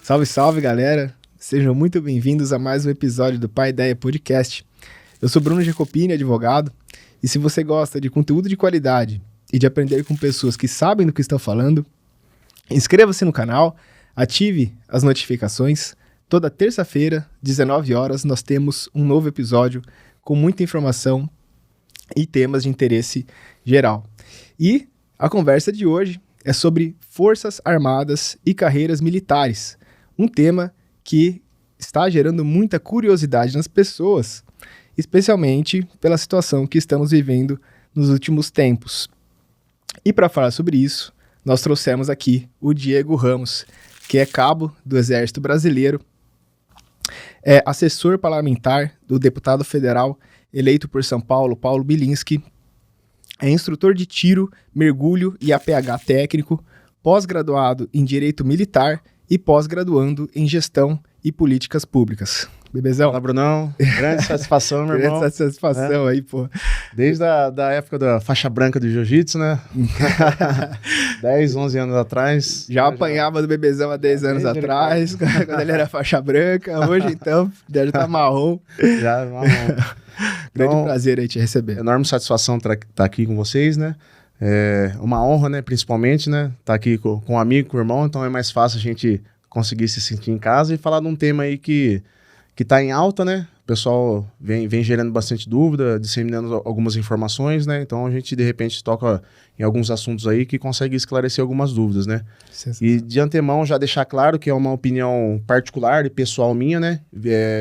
Salve, salve, galera! Sejam muito bem-vindos a mais um episódio do Pai Ideia Podcast. Eu sou Bruno Jacopini, advogado, e se você gosta de conteúdo de qualidade e de aprender com pessoas que sabem do que estão falando, inscreva-se no canal, ative as notificações. Toda terça-feira, 19 horas, nós temos um novo episódio com muita informação e temas de interesse geral. E a conversa de hoje é sobre Forças Armadas e carreiras militares, um tema que está gerando muita curiosidade nas pessoas, especialmente pela situação que estamos vivendo nos últimos tempos. E para falar sobre isso, nós trouxemos aqui o Diego Ramos, que é cabo do Exército Brasileiro, é assessor parlamentar do deputado federal eleito por São Paulo, Paulo Bilinski, é instrutor de tiro, mergulho e APH técnico, pós-graduado em Direito Militar e pós-graduando em Gestão e Políticas Públicas. Bebezão? Fala, Brunão. Grande satisfação, meu irmão. Grande satisfação aí, pô. Desde a época da faixa branca do jiu-jitsu, né? 10, 11 anos atrás. Já apanhava do Bebezão há 10 anos atrás, quando ele era faixa branca. Hoje, então, já tá marrom. Já marrom. Grande prazer aí te receber. Enorme satisfação estar aqui com vocês, né? É uma honra, né? Principalmente, né? Estar aqui com um amigo, com o irmão, então é mais fácil a gente conseguir se sentir em casa e falar de um tema aí que tá em alta, né? O pessoal vem gerando bastante dúvida, disseminando algumas informações, né? Então a gente, de repente, toca em alguns assuntos aí que consegue esclarecer algumas dúvidas, né? E de antemão já deixar claro que é uma opinião particular e pessoal minha, né?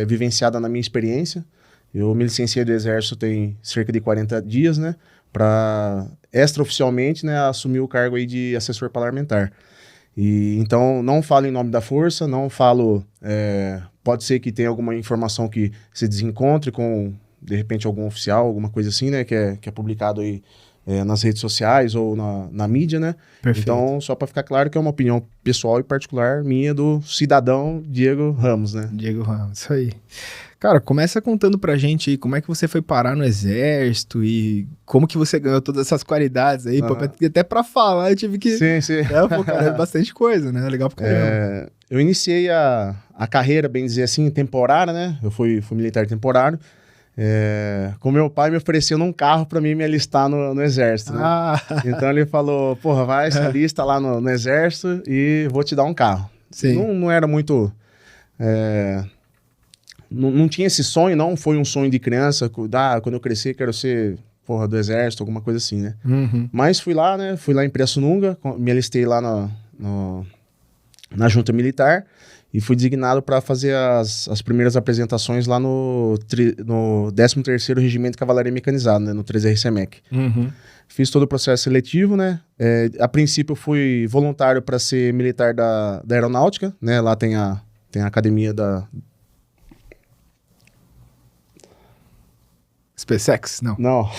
Vivenciada na minha experiência. Eu me licenciei do Exército tem cerca de 40 dias, né? Para extraoficialmente, né, assumir o cargo aí de assessor parlamentar. E então não falo em nome da força, não falo, pode ser que tenha alguma informação que se desencontre com, de repente, algum oficial, alguma coisa assim, né, que é publicado aí nas redes sociais ou na mídia, né? Perfeito. Então, só para ficar claro que é uma opinião pessoal e particular minha do cidadão Diego Ramos, né? Diego Ramos, isso aí. Cara, começa contando pra gente aí como é que você foi parar no Exército e como que você ganhou todas essas qualidades aí, até pra falar eu tive que... Sim. Pô, cara, é bastante coisa, né? Legal pra caramba. Eu iniciei a carreira, bem dizer assim, temporária, né? Eu fui militar temporário. Com meu pai me oferecendo um carro pra mim me alistar no Exército, né? Então ele falou, porra, vai, se alista lá no Exército e vou te dar um carro. Sim. Não era muito... Não tinha esse sonho, não foi um sonho de criança, quando eu crescer quero ser, porra, do Exército, alguma coisa assim, né? Uhum. Mas fui lá, né? Fui lá em Pirassununga, me alistei lá na junta militar e fui designado para fazer as primeiras apresentações lá no 13º Regimento de Cavalaria Mecanizada, né? No 3RCMEC. Uhum. Fiz todo o processo seletivo, né? A princípio eu fui voluntário para ser militar da aeronáutica, né? Lá tem a academia da... SpaceX? Não. Não.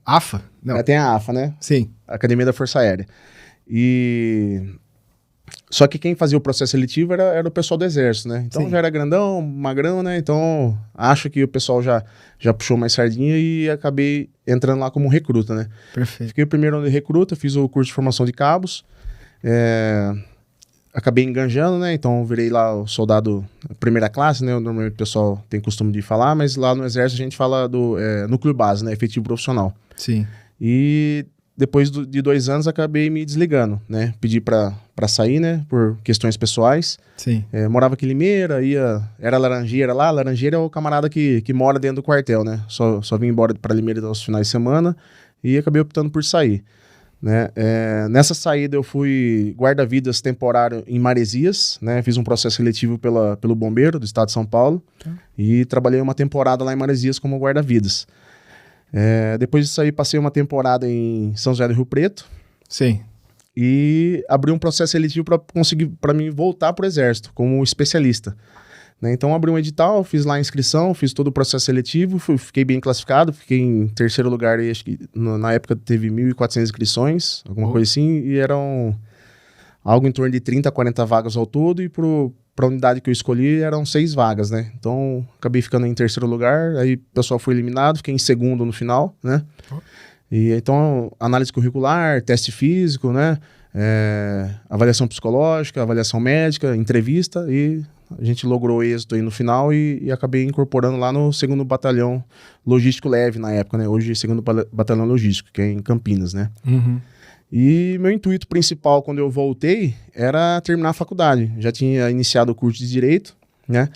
AFA? Não. Tem a AFA, né? Sim. Academia da Força Aérea. Só que quem fazia o processo seletivo era o pessoal do Exército, né? Então já era grandão, magrão, né? Então acho que o pessoal já puxou mais sardinha e acabei entrando lá como recruta, né? Perfeito. Fiquei o primeiro ano de recruta, fiz o curso de formação de cabos. Acabei enganjando, né? Então virei lá o soldado primeira classe, né? Normalmente o pessoal tem costume de falar, mas lá no Exército a gente fala do núcleo base, né? Efetivo profissional. Sim. E depois de 2 anos acabei me desligando, né? Pedi pra sair, né? Por questões pessoais. Sim. Morava aqui em Limeira, era Laranjeira lá. Laranjeira é o camarada que mora dentro do quartel, né? Só vim embora pra Limeira aos finais de semana e acabei optando por sair. Né? Nessa saída eu fui guarda-vidas temporário em Maresias, né? Fiz um processo seletivo pelo Bombeiro do Estado de São Paulo e trabalhei uma temporada lá em Maresias como guarda-vidas. Depois disso aí passei uma temporada em São José do Rio Preto. Sim. E abri um processo seletivo para mim voltar para o Exército como especialista. Né? Então abri um edital, fiz lá a inscrição, fiz todo o processo seletivo, fiquei bem classificado, fiquei em 3º lugar, e acho que na época teve 1.400 inscrições, alguma coisa assim, e eram algo em torno de 30 a 40 vagas ao todo, e para a unidade que eu escolhi eram 6 vagas, né? Então acabei ficando em 3º lugar, aí o pessoal foi eliminado, fiquei em 2º no final, né? E então, análise curricular, teste físico, né? Avaliação psicológica, avaliação médica, entrevista, e a gente logrou êxito aí no final e acabei incorporando lá no 2º Batalhão Logístico Leve na época, né? Hoje 2º Batalhão Logístico, que é em Campinas, né? Uhum. E meu intuito principal quando eu voltei era terminar a faculdade. Já tinha iniciado o curso de Direito, né?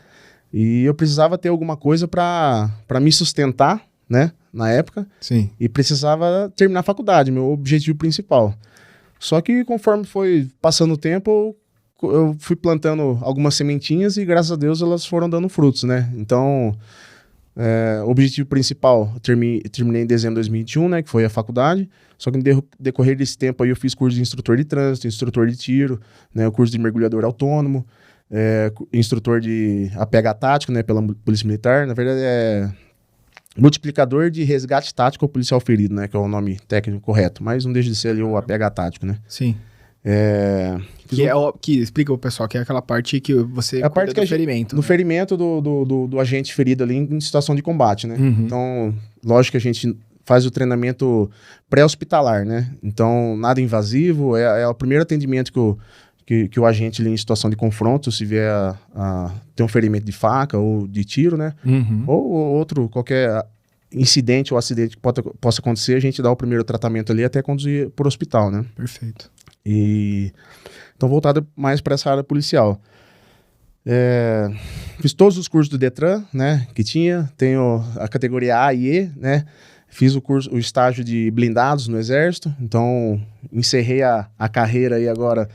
E eu precisava ter alguma coisa para me sustentar, né? Na época. Sim. E precisava terminar a faculdade, meu objetivo principal. Só que conforme foi passando o tempo, eu fui plantando algumas sementinhas e graças a Deus elas foram dando frutos, né? Então, o objetivo principal, eu terminei em dezembro de 2021, né? Que foi a faculdade. Só que no decorrer desse tempo aí eu fiz curso de instrutor de trânsito, instrutor de tiro, né? O curso de mergulhador autônomo, instrutor de APH tático, né? Pela Polícia Militar. Na verdade multiplicador de resgate tático ao policial ferido, né? Que é o nome técnico correto. Mas não deixa de ser ali o APH tático, né? Sim. Que explica o pessoal, que é aquela parte que você a parte que ferimento. No ferimento do agente ferido ali em situação de combate, né? Uhum. Então, lógico que a gente faz o treinamento pré-hospitalar, né? Então, nada invasivo, é o primeiro atendimento que o agente ali em situação de confronto, se vier a ter um ferimento de faca ou de tiro, né? Uhum. Ou qualquer incidente ou acidente que possa acontecer, a gente dá o primeiro tratamento ali até conduzir por hospital, né? Perfeito. Então, voltado mais para essa área policial. Fiz todos os cursos do Detran, né? Que tinha. Tenho a categoria A e E, né? Fiz o estágio de blindados no Exército. Então, encerrei a carreira aí agora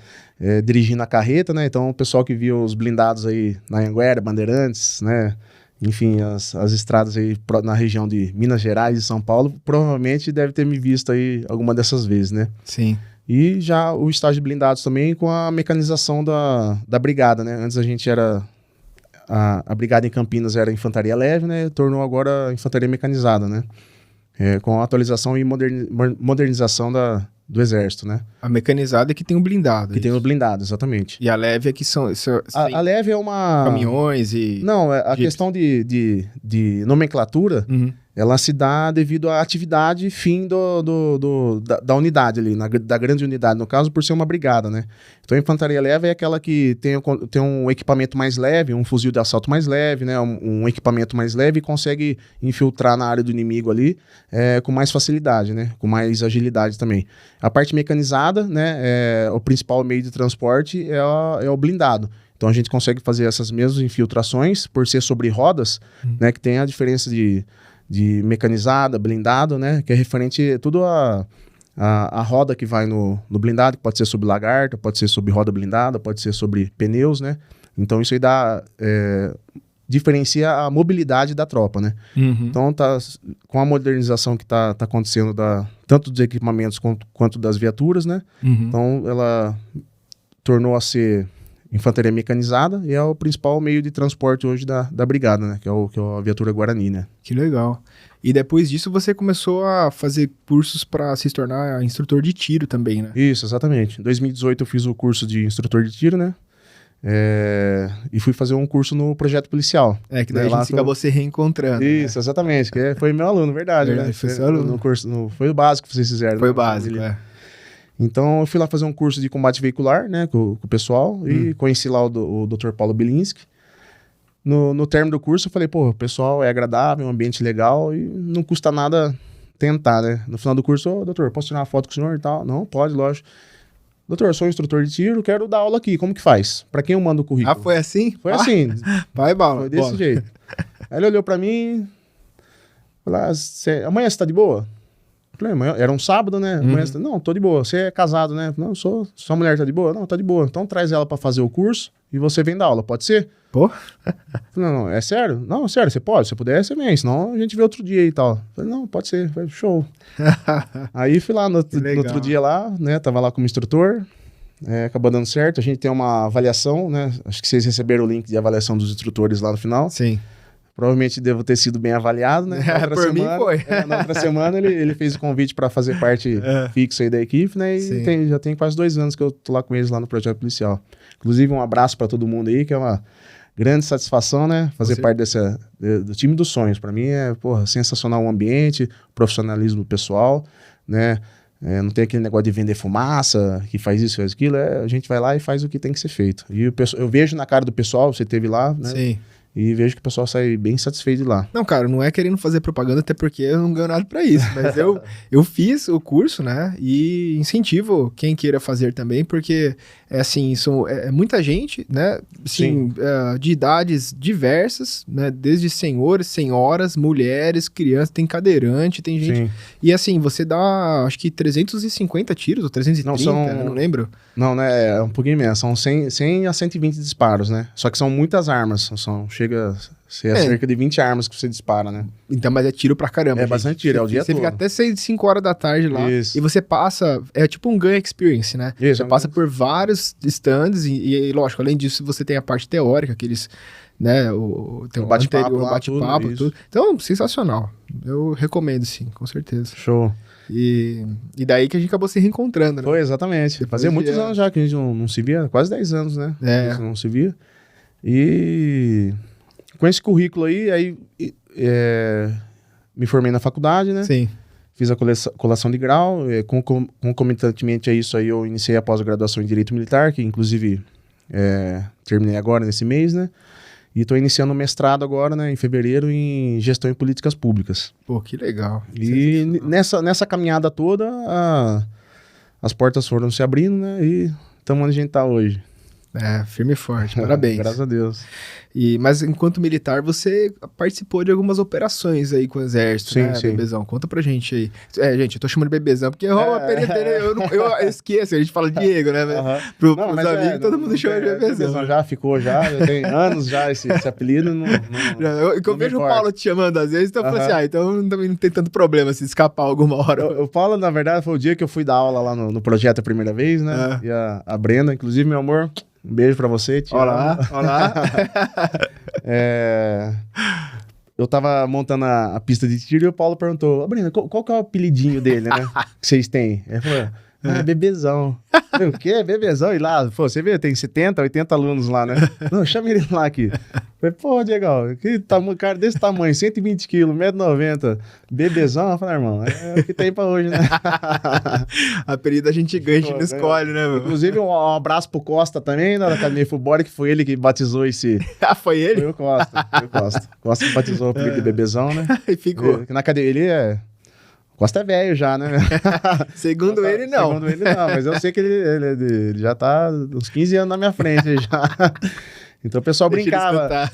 dirigindo a carreta, né? Então, o pessoal que viu os blindados aí na Anhanguera, Bandeirantes, né? Enfim, as estradas aí na região de Minas Gerais e São Paulo, provavelmente deve ter me visto aí alguma dessas vezes, né? Sim. E já o estágio de blindados também com a mecanização da brigada, né? Antes a gente era... A brigada em Campinas era infantaria leve, né? Tornou agora infantaria mecanizada, né? Com a atualização e modernização do Exército, né? A mecanizada é que tem o blindado. Que tem o blindado, exatamente. E a leve é que são... A leve é uma... Caminhões e... Não, a questão de nomenclatura... Uhum. Ela se dá devido à atividade fim da unidade ali, da grande unidade, no caso, por ser uma brigada, né? Então, a infantaria leve é aquela que tem um equipamento mais leve, um fuzil de assalto mais leve, né? Um equipamento mais leve e consegue infiltrar na área do inimigo ali com mais facilidade, né? Com mais agilidade também. A parte mecanizada, né? O principal meio de transporte é o blindado. Então, a gente consegue fazer essas mesmas infiltrações por ser sobre rodas, né? Que tem a diferença de mecanizada, blindado, né? Que é referente tudo a roda que vai no blindado, que pode ser sobre lagarta, pode ser sobre roda blindada, pode ser sobre pneus, né? Então isso aí diferencia a mobilidade da tropa, né? Uhum. Então com a modernização que tá acontecendo tanto dos equipamentos quanto das viaturas, né? Uhum. Então ela tornou a ser infantaria mecanizada e é o principal meio de transporte hoje da brigada, né? Que é a viatura Guarani, né? Que legal. E depois disso você começou a fazer cursos para se tornar instrutor de tiro também, né? Isso, exatamente. Em 2018 eu fiz o curso de instrutor de tiro, né? E fui fazer um curso no projeto policial. Que daí a gente acabou se reencontrando. Isso, né? Exatamente. Que foi meu aluno, verdade, né? Foi seu aluno. No curso, foi o básico que vocês fizeram. Foi né? o básico, Então, eu fui lá fazer um curso de combate veicular, né, com o pessoal, e conheci lá o Dr. Paulo Bilinski. No término do curso, eu falei, pô, o pessoal é agradável, um ambiente legal, e não custa nada tentar, né? No final do curso, doutor, posso tirar uma foto com o senhor e tal? Não, pode, lógico. Doutor, eu sou instrutor de tiro, quero dar aula aqui, como que faz? Pra quem eu mando o currículo? Foi assim? Foi assim. Vai, bala. Foi desse jeito. Aí ele olhou pra mim, falou, amanhã você tá de boa? Falei, era um sábado, né? Não, tô de boa. Você é casado, né? Não, sua mulher tá de boa? Não, tá de boa. Então traz ela pra fazer o curso e você vem dar aula, pode ser? Pô? Falei, não, é sério? Não, sério, você pode? Se puder, você vem, senão a gente vê outro dia e tal. Falei, não, pode ser, show. Aí fui lá no outro dia lá, né? Tava lá como instrutor, acabou dando certo. A gente tem uma avaliação, né? Acho que vocês receberam o link de avaliação dos instrutores lá no final. Sim. Provavelmente devo ter sido bem avaliado, né? Por mim foi. Na outra semana ele fez o convite para fazer parte fixa aí da equipe, né? E já tem quase 2 anos que eu tô lá com eles lá no projeto policial. Inclusive, um abraço para todo mundo aí, que é grande satisfação, né? Fazer parte do time dos sonhos. Para mim é, porra, sensacional o ambiente, profissionalismo do pessoal, né? Não tem aquele negócio de vender fumaça, que faz isso, faz aquilo. A gente vai lá e faz o que tem que ser feito. E eu vejo na cara do pessoal, você esteve lá, né? Sim. E vejo que o pessoal sai bem satisfeito de lá. Não, cara, não é querendo fazer propaganda, até porque eu não ganho nada pra isso. Mas eu fiz o curso, né? E incentivo quem queira fazer também, porque é assim, é muita gente, né? Assim, de idades diversas, né? Desde senhores, senhoras, mulheres, crianças, tem cadeirante, tem gente. Sim. E assim, você dá, acho que 350 tiros, ou 330, não, não lembro. Não, né? É um pouquinho menos. São 100 a 120 disparos, né? Só que são muitas armas. Chega a ser cerca de 20 armas que você dispara, né? Então, mas é tiro pra caramba. É bastante tiro, é o dia todo. Você fica até 6, 5 horas da tarde lá. Isso. E você passa... É tipo um gun experience, né? Isso, você passa por vários stands e, lógico, além disso, você tem a parte teórica, aqueles... Né, tem o bate-papo, tudo. Então, sensacional. Eu recomendo, sim, com certeza. Show. E daí que a gente acabou se reencontrando, né? Foi, exatamente. Fazia muitos anos já que a gente não se via, quase 10 anos, né? A gente não se via. E com esse currículo aí me formei na faculdade, né? Sim. Fiz a colação de grau, concomitantemente a isso aí eu iniciei a pós-graduação em Direito Militar, que inclusive terminei agora nesse mês, né? E estou iniciando o mestrado agora, né, em fevereiro, em Gestão e Políticas Públicas. Pô, que legal. E nessa caminhada toda, as portas foram se abrindo, né? E estamos onde a gente está hoje. Firme e forte, parabéns. Graças a Deus. Mas enquanto militar, você participou de algumas operações aí com o Exército, né, Bebezão? Conta pra gente aí. Gente, eu tô chamando de Bebezão, porque eu esqueço, a gente fala Diego, né? Pros amigos, todo mundo chama de Bebezão. Já ficou, já tem anos já esse apelido. Eu vejo o Paulo te chamando às vezes, então eu falo assim, então também não tem tanto problema se escapar alguma hora. O Paulo, na verdade, foi o dia que eu fui dar aula lá no projeto a primeira vez, né? E a Brenda, inclusive, meu amor... Um beijo pra você, tia. Olá. Eu tava montando a pista de tiro e o Paulo perguntou, Brenda, qual que é o apelidinho dele, né? Que vocês têm? Ele falou, Bebezão. Eu, o quê? Bebezão? E lá, pô, você vê, tem 70, 80 alunos lá, né? Não, chama ele lá aqui. Falei, pô, Diego, cara desse tamanho, 120 quilos, 1,90 m, Bebezão. Eu falei, irmão, é o que tem pra hoje, né? Apelido a gente ganha, a gente não escolhe, né, meu? Inclusive, um abraço pro Costa também, da Academia Futebol, que foi ele que batizou esse... Foi ele? Foi o Costa. Costa que batizou o apelido de Bebezão, né? E ficou. Na academia, ele Costa é velho já, né? Segundo ele, não. Segundo ele, não. Mas eu sei que ele já tá uns 15 anos na minha frente já. Então o pessoal brincava.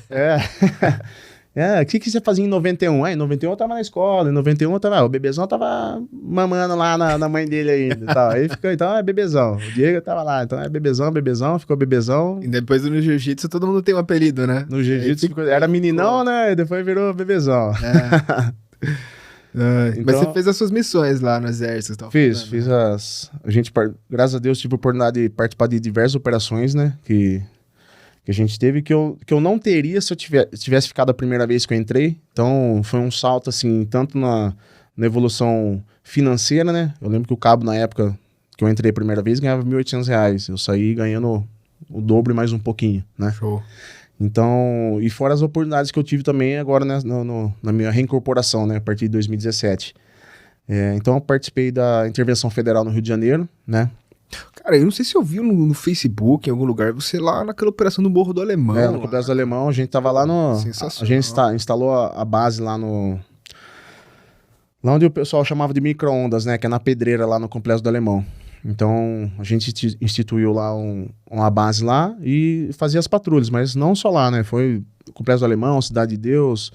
O que você fazia em 91? Em 91 eu tava na escola, em 91 eu tava... O Bebezão tava mamando lá na mãe dele ainda e tal. Aí ficou, então é Bebezão. O Diego tava lá, então é Bebezão, ficou Bebezão. E depois no Jiu-Jitsu todo mundo tem um apelido, né? No Jiu-Jitsu era meninão, né? E depois virou Bebezão. Então, mas você fez as suas missões lá no Exército? Fiz graças a Deus, tive a oportunidade de participar de diversas operações, né? Que a gente teve, que eu não teria se eu tivesse ficado a primeira vez que eu entrei. Então, foi um salto, assim, tanto na evolução financeira, né? Eu lembro que o cabo, na época que eu entrei a primeira vez, ganhava R$1.800. Eu saí ganhando o dobro e mais um pouquinho, né? Show. Então, e fora as oportunidades que eu tive também agora, né, na minha reincorporação, né, a partir de 2017. Então, eu participei da Intervenção Federal no Rio de Janeiro, né? Cara, eu não sei se eu vi no Facebook, em algum lugar, você lá naquela operação do Morro do Alemão. No Complexo do Alemão, a gente tava lá no... Sensacional. A gente instalou a base lá no... Lá onde o pessoal chamava de micro-ondas, né, que é na Pedreira, lá no Complexo do Alemão. Então, a gente instituiu lá uma base lá e fazia as patrulhas, mas não só lá, né? Foi o Complexo do Alemão, Cidade de Deus,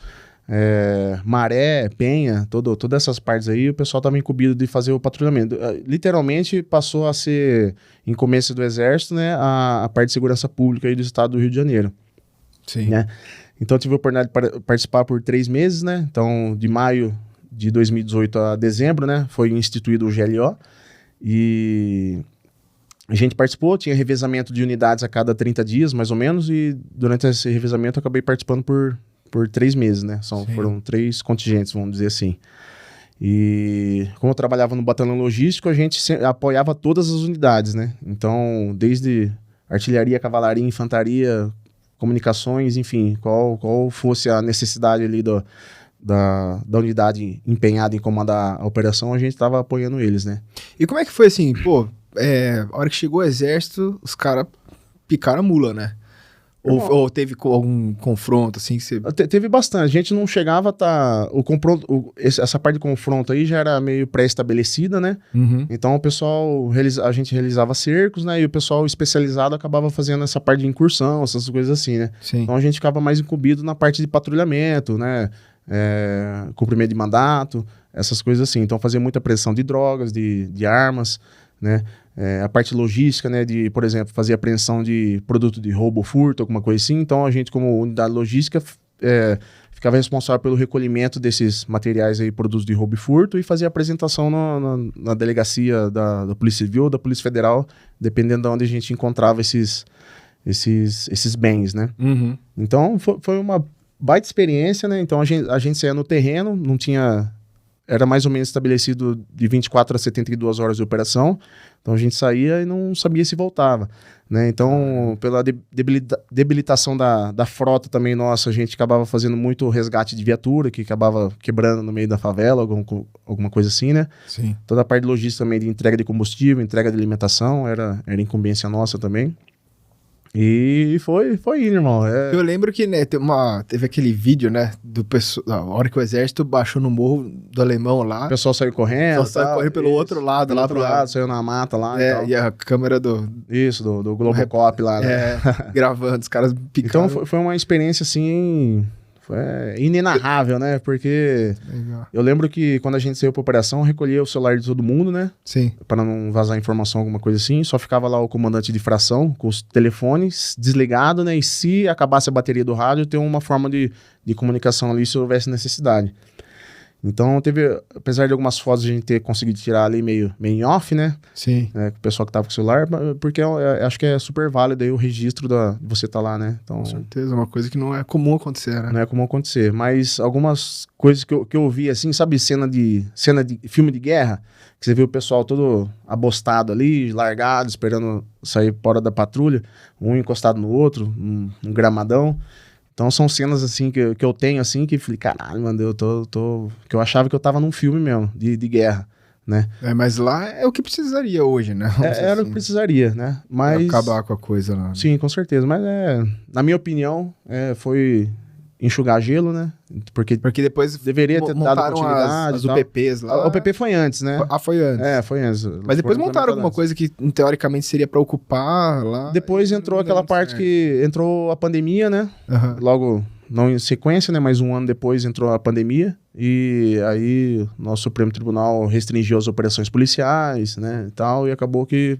Maré, Penha, todas essas partes aí, o pessoal estava incumbido de fazer o patrulhamento. Literalmente, passou a ser, em começo do Exército, né, a parte de segurança pública aí do estado do Rio de Janeiro. Sim. Né? Então, eu tive a oportunidade de participar por 3 meses, né? Então, de maio de 2018 a dezembro, né? Foi instituído o GLO. E a gente participou, tinha revezamento de unidades a cada 30 dias, mais ou menos, e durante esse revezamento eu acabei participando por 3 meses, né? Foram 3 contingentes, vamos dizer assim. E como eu trabalhava no batalhão logístico, a gente apoiava todas as unidades, né? Então, desde artilharia, cavalaria, infantaria, comunicações, enfim, qual fosse a necessidade ali da unidade empenhada em comandar a operação, a gente estava apoiando eles, né? E como é que foi assim, pô, a hora que chegou o exército, os caras picaram a mula, né? Ou teve algum confronto, assim, que você... Teve bastante. A gente não chegava a tá... essa parte de confronto aí já era meio pré-estabelecida, né? Uhum. Então o pessoal... A gente realizava cercos, né? E o pessoal especializado acabava fazendo essa parte de incursão, essas coisas assim, né? Sim. Então a gente ficava mais incumbido na parte de patrulhamento, né? Cumprimento de mandato, essas coisas assim. Então fazia muita pressão de drogas, de armas, né? A parte logística, né, de, por exemplo, fazer apreensão de produto de roubo ou furto, alguma coisa assim. Então, a gente, como unidade logística, ficava responsável pelo recolhimento desses materiais aí, produtos de roubo e furto, e fazia apresentação na delegacia da Polícia Civil ou da Polícia Federal, dependendo de onde a gente encontrava esses bens, né? Uhum. Então, foi uma baita experiência, né? Então, a gente saía no terreno, não tinha... Era mais ou menos estabelecido de 24 a 72 horas de operação. Então a gente saía e não sabia se voltava, né? Então, pela debilitação da frota também nossa, a gente acabava fazendo muito resgate de viatura, que acabava quebrando no meio da favela, alguma coisa assim, né? Sim. Toda a parte de logística também de entrega de combustível, entrega de alimentação, era incumbência nossa também. E foi indo, irmão. Eu lembro que, né, teve aquele vídeo, né, da hora que o exército baixou no morro do Alemão lá. O pessoal saiu correndo. O pessoal saiu correndo pelo outro lado. Pelo outro lado, saiu na mata lá e tal. E a câmera do Globocop lá, né? Gravando, os caras picando. Então foi uma experiência, assim... inenarrável, né? Porque Legal. Eu lembro que quando a gente saiu pra operação, eu recolhia o celular de todo mundo, né? Sim. Para não vazar informação, alguma coisa assim. Só ficava lá o comandante de fração com os telefones desligados, né? E se acabasse a bateria do rádio, ter uma forma de comunicação ali se houvesse necessidade. Então apesar de algumas fotos a gente ter conseguido tirar ali meio em off, né? Sim. Com o pessoal que tava com o celular, porque acho que é super válido aí o registro de você tá lá, né? Então, com certeza, uma coisa que não é comum acontecer, né? Não é comum acontecer, mas algumas coisas que eu vi, assim, sabe, cena de filme de guerra, que você vê o pessoal todo abostado ali, largado, esperando sair fora da patrulha, um encostado no outro, um gramadão. Então são cenas, assim, que eu tenho, assim, que falei, caralho, mano, que eu achava que eu tava num filme mesmo, de guerra, né? Mas lá é o que precisaria hoje, né? Era o que precisaria, né? Mas... acabar com a coisa lá. Né? Sim, com certeza, mas na minha opinião, foi enxugar gelo, né? Porque depois deveria ter dado continuidade. as UPPs lá. A UPP foi antes, né? Foi antes. Foi antes. Mas depois montaram alguma coisa que teoricamente seria para ocupar lá. Depois entrou aquela parte que entrou a pandemia, né? Uhum. Logo, não em sequência, né? Mas um ano depois entrou a pandemia. E aí nosso Supremo Tribunal restringiu as operações policiais, né? E tal, e acabou que...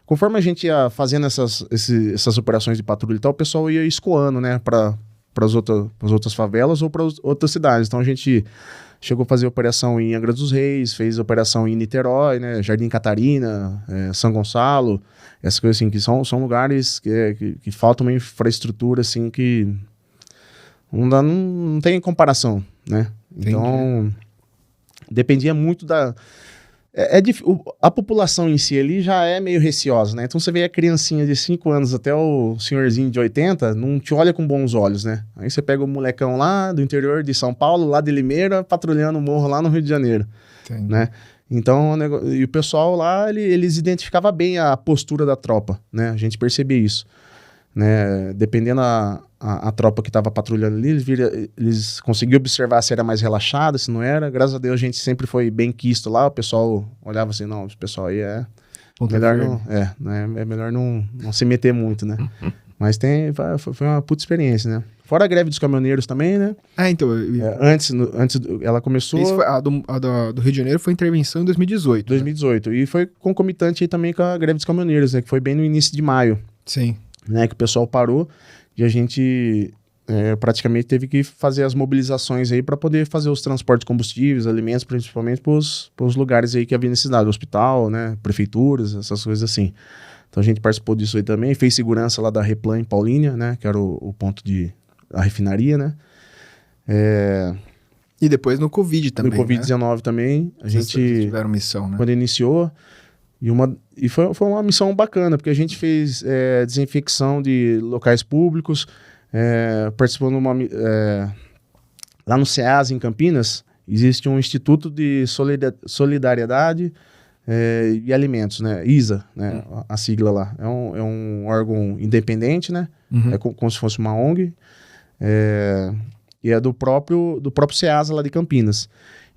Conforme a gente ia fazendo essas operações de patrulha e tal, o pessoal ia escoando, né? Para as outras favelas ou para outras cidades. Então a gente chegou a fazer operação em Angra dos Reis, fez operação em Niterói, né, Jardim Catarina, São Gonçalo, essas coisas assim, que são lugares que falta uma infraestrutura assim que não tem comparação, né? Então dependia muito da... a população em si ali já é meio receosa, né? Então você vê a criancinha de 5 anos até o senhorzinho de 80, não te olha com bons olhos, né? Aí você pega o molecão lá do interior de São Paulo, lá de Limeira, patrulhando o morro lá no Rio de Janeiro, né? Então, e o pessoal lá, eles identificavam bem a postura da tropa, né? A gente percebia isso, né? Dependendo a tropa que estava patrulhando ali, eles conseguiam observar se era mais relaxada, se não era. Graças a Deus a gente sempre foi bem quisto lá, o pessoal olhava assim, não, esse pessoal aí melhor não se meter muito, né? Mas foi uma puta experiência, né? Fora a greve dos caminhoneiros também, né? Então... Antes ela começou... a do Rio de Janeiro foi intervenção em 2018. 2018. Né? E foi concomitante aí também com a greve dos caminhoneiros, né? Que foi bem no início de maio. Sim. Né? Que o pessoal parou e a gente praticamente teve que fazer as mobilizações aí para poder fazer os transportes de combustíveis, alimentos, principalmente para os lugares aí que havia necessidade, hospital, né? Prefeituras, essas coisas assim. Então a gente participou disso aí também, fez segurança lá da Replan em Paulínia, né? Que era o ponto a refinaria, né? E depois no Covid também, no Covid-19 também, a gente tiveram missão, né? Quando iniciou, E foi uma missão bacana, porque a gente fez desinfecção de locais públicos, participando lá no SEAS, em Campinas, existe um Instituto de Solidariedade e Alimentos, né? ISA, né? A sigla lá. É um órgão independente, né? É como se fosse uma ONG. E é do próprio SEASA lá de Campinas.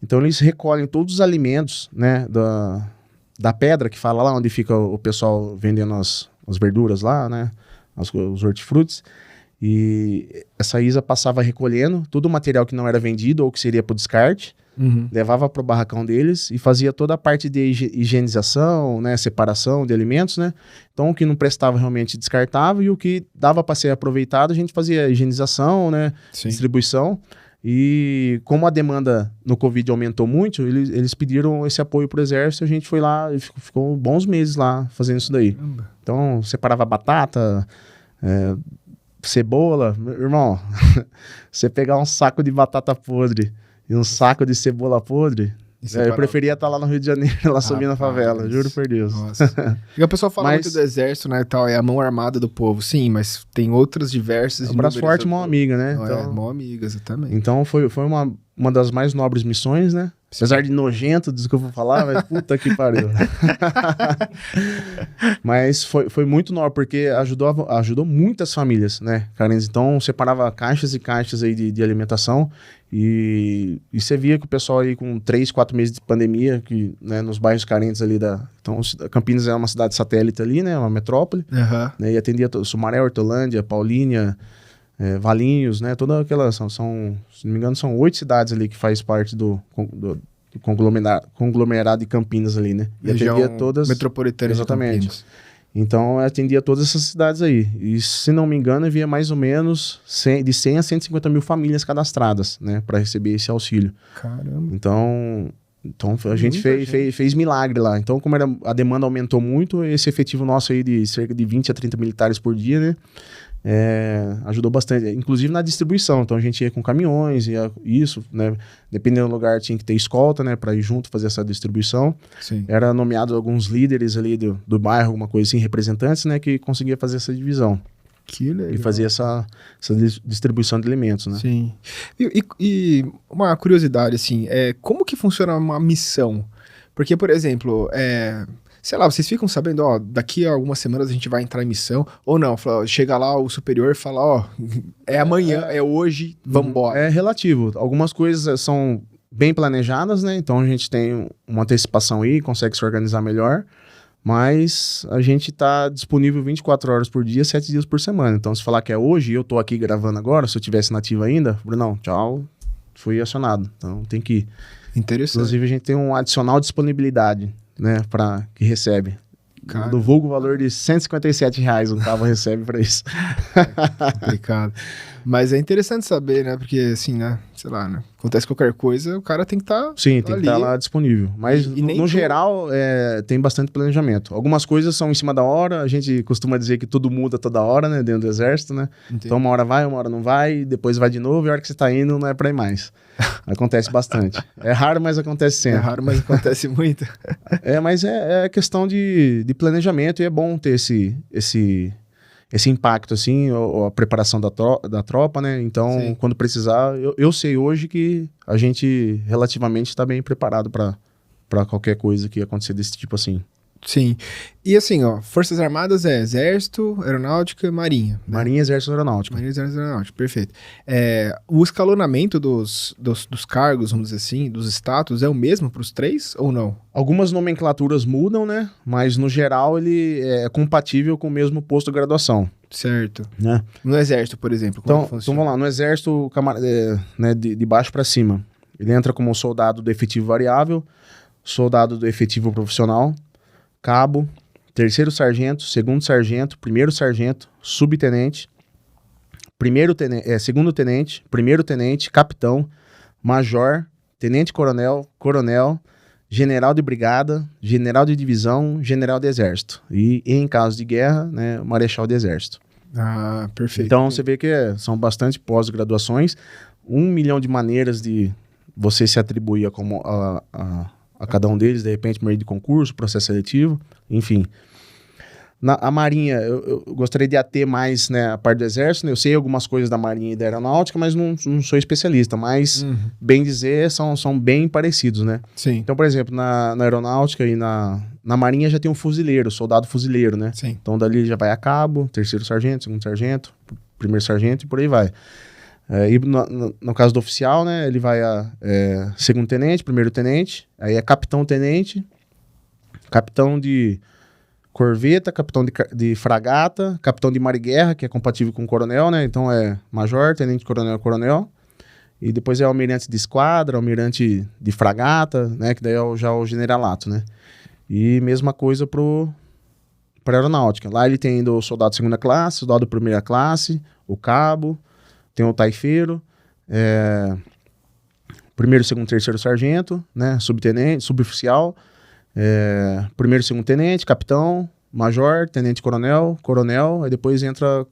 Então eles recolhem todos os alimentos, né? Da pedra, que fala lá onde fica o pessoal vendendo as verduras lá, né? Os hortifrutis. E essa ISA passava recolhendo todo o material que não era vendido ou que seria para o descarte, levava para o barracão deles e fazia toda a parte de higienização, né, separação de alimentos, né? Então o que não prestava realmente descartava e o que dava para ser aproveitado a gente fazia higienização, né, distribuição. E como a demanda no Covid aumentou muito, eles pediram esse apoio para o Exército, a gente foi lá e ficou bons meses lá fazendo isso daí. Então separava batata, cebola, irmão, você pegar um saco de batata podre e um saco de cebola podre, eu preferia estar lá no Rio de Janeiro, lá subindo a favela, juro por Deus. Nossa. E o pessoal fala muito do exército, né, e tal, é a mão armada do povo, sim, mas tem outras diversas... Braço forte, mão amiga, né? Então, mão amiga, exatamente. Então foi uma das mais nobres missões, né? Apesar de nojento, desculpa falar, mas puta que pariu. Mas foi muito nobre, porque ajudou muitas famílias, né, carentes. Então separava caixas e caixas aí de alimentação e você via que o pessoal aí com 3, 4 meses de pandemia, que, né, nos bairros carentes ali Então Campinas é uma cidade satélite ali, né, uma metrópole, né, e atendia Sumaré, Hortolândia, Paulínia, Valinhos, né, toda aquela, se não me engano, são 8 cidades ali que faz parte do conglomerado de Campinas ali, né, e atendia todas... metropolitana. Exatamente. Então, atendia todas essas cidades aí, e se não me engano, havia mais ou menos de 100 a 150 mil famílias cadastradas, né, para receber esse auxílio. Caramba. Então a gente fez milagre lá. Então, como a demanda aumentou muito, esse efetivo nosso aí de cerca de 20 a 30 militares por dia, né, ajudou bastante, inclusive na distribuição. Então a gente ia com caminhões, né, dependendo do lugar tinha que ter escolta, né, para ir junto fazer essa distribuição. Sim. Era nomeado alguns líderes ali do bairro, alguma coisa assim, representantes, né, que conseguia fazer essa divisão. Que legal. E fazer essa distribuição de alimentos, né? Sim. E uma curiosidade, assim, como que funciona uma missão? Porque, por exemplo, sei lá, vocês ficam sabendo, ó, daqui a algumas semanas a gente vai entrar em missão, ou não, chega lá o superior e fala, ó, é amanhã, é hoje, vambora. É relativo. Algumas coisas são bem planejadas, né? Então a gente tem uma antecipação aí, consegue se organizar melhor, mas a gente tá disponível 24 horas por dia, 7 dias por semana. Então se falar que é hoje, eu tô aqui gravando agora, se eu tivesse nativo ainda, Brunão, tchau, fui acionado. Então tem que ir. Interessante. Inclusive a gente tem um adicional disponibilidade, né, para que recebe. Cara. Do vulgo valor de R$157 o cabo recebe para isso. Complicado. Mas é interessante saber, né? Porque assim, né? Sei lá, né? Acontece qualquer coisa, o cara tem que estar Sim, tem que estar lá disponível. Mas no geral, tem bastante planejamento. Algumas coisas são em cima da hora. A gente costuma dizer que tudo muda toda hora, né? Dentro do exército, né? Entendi. Então uma hora vai, uma hora não vai, depois vai de novo e a hora que você tá indo não é pra ir mais. Acontece bastante. É raro, mas acontece sempre. É raro, mas acontece muito. Mas é questão de planejamento e é bom ter esse impacto, assim, a preparação da tropa, né? Então, sim, quando precisar, eu sei hoje que a gente relativamente está bem preparado para qualquer coisa que acontecer desse tipo assim. Sim. E assim, ó, Forças Armadas Exército, Aeronáutica, Marinha. Né? Marinha, Exército, Aeronáutica. Marinha, Exército, Aeronáutica, perfeito. O escalonamento dos cargos, vamos dizer assim, dos status, é o mesmo para os três ou não? Algumas nomenclaturas mudam, né? Mas, no geral, ele é compatível com o mesmo posto de graduação. Certo. Né? No Exército, por exemplo, como funciona? Então, vamos lá. No Exército, né, de baixo para cima, ele entra como soldado do efetivo variável, soldado do efetivo profissional, cabo, terceiro sargento, segundo sargento, primeiro sargento, subtenente, segundo tenente, primeiro tenente, capitão, major, tenente-coronel, coronel, general de brigada, general de divisão, general de exército. E em caso de guerra, né, marechal de exército. Ah, perfeito. Então você vê que são bastante pós-graduações, 1 milhão de maneiras de você se atribuir a cada um deles, de repente, por meio de concurso, processo seletivo, enfim. A Marinha, eu gostaria de ater mais, né, a parte do Exército, né? Eu sei algumas coisas da Marinha e da Aeronáutica, mas não sou especialista, mas, bem dizer, são bem parecidos, né? Sim. Então, por exemplo, na Aeronáutica e na Marinha já tem um fuzileiro, soldado fuzileiro, né? Sim. Então, dali já vai a cabo, terceiro sargento, segundo sargento, primeiro sargento e por aí vai. E no caso do oficial, né, ele vai a segundo tenente, primeiro tenente, aí é capitão-tenente, capitão de corveta, capitão de fragata, capitão de mar e guerra, que é compatível com coronel, né? Então é major, tenente coronel, coronel. E depois é almirante de esquadra, almirante de fragata, né? Que daí é já o generalato, né? E mesma coisa para aeronáutica. Lá ele tem o soldado segunda classe, soldado primeira classe, o cabo, tem o taifeiro, primeiro, segundo, terceiro sargento, né? Subtenente, suboficial, primeiro, segundo tenente, capitão, major, tenente coronel, coronel, aí depois entra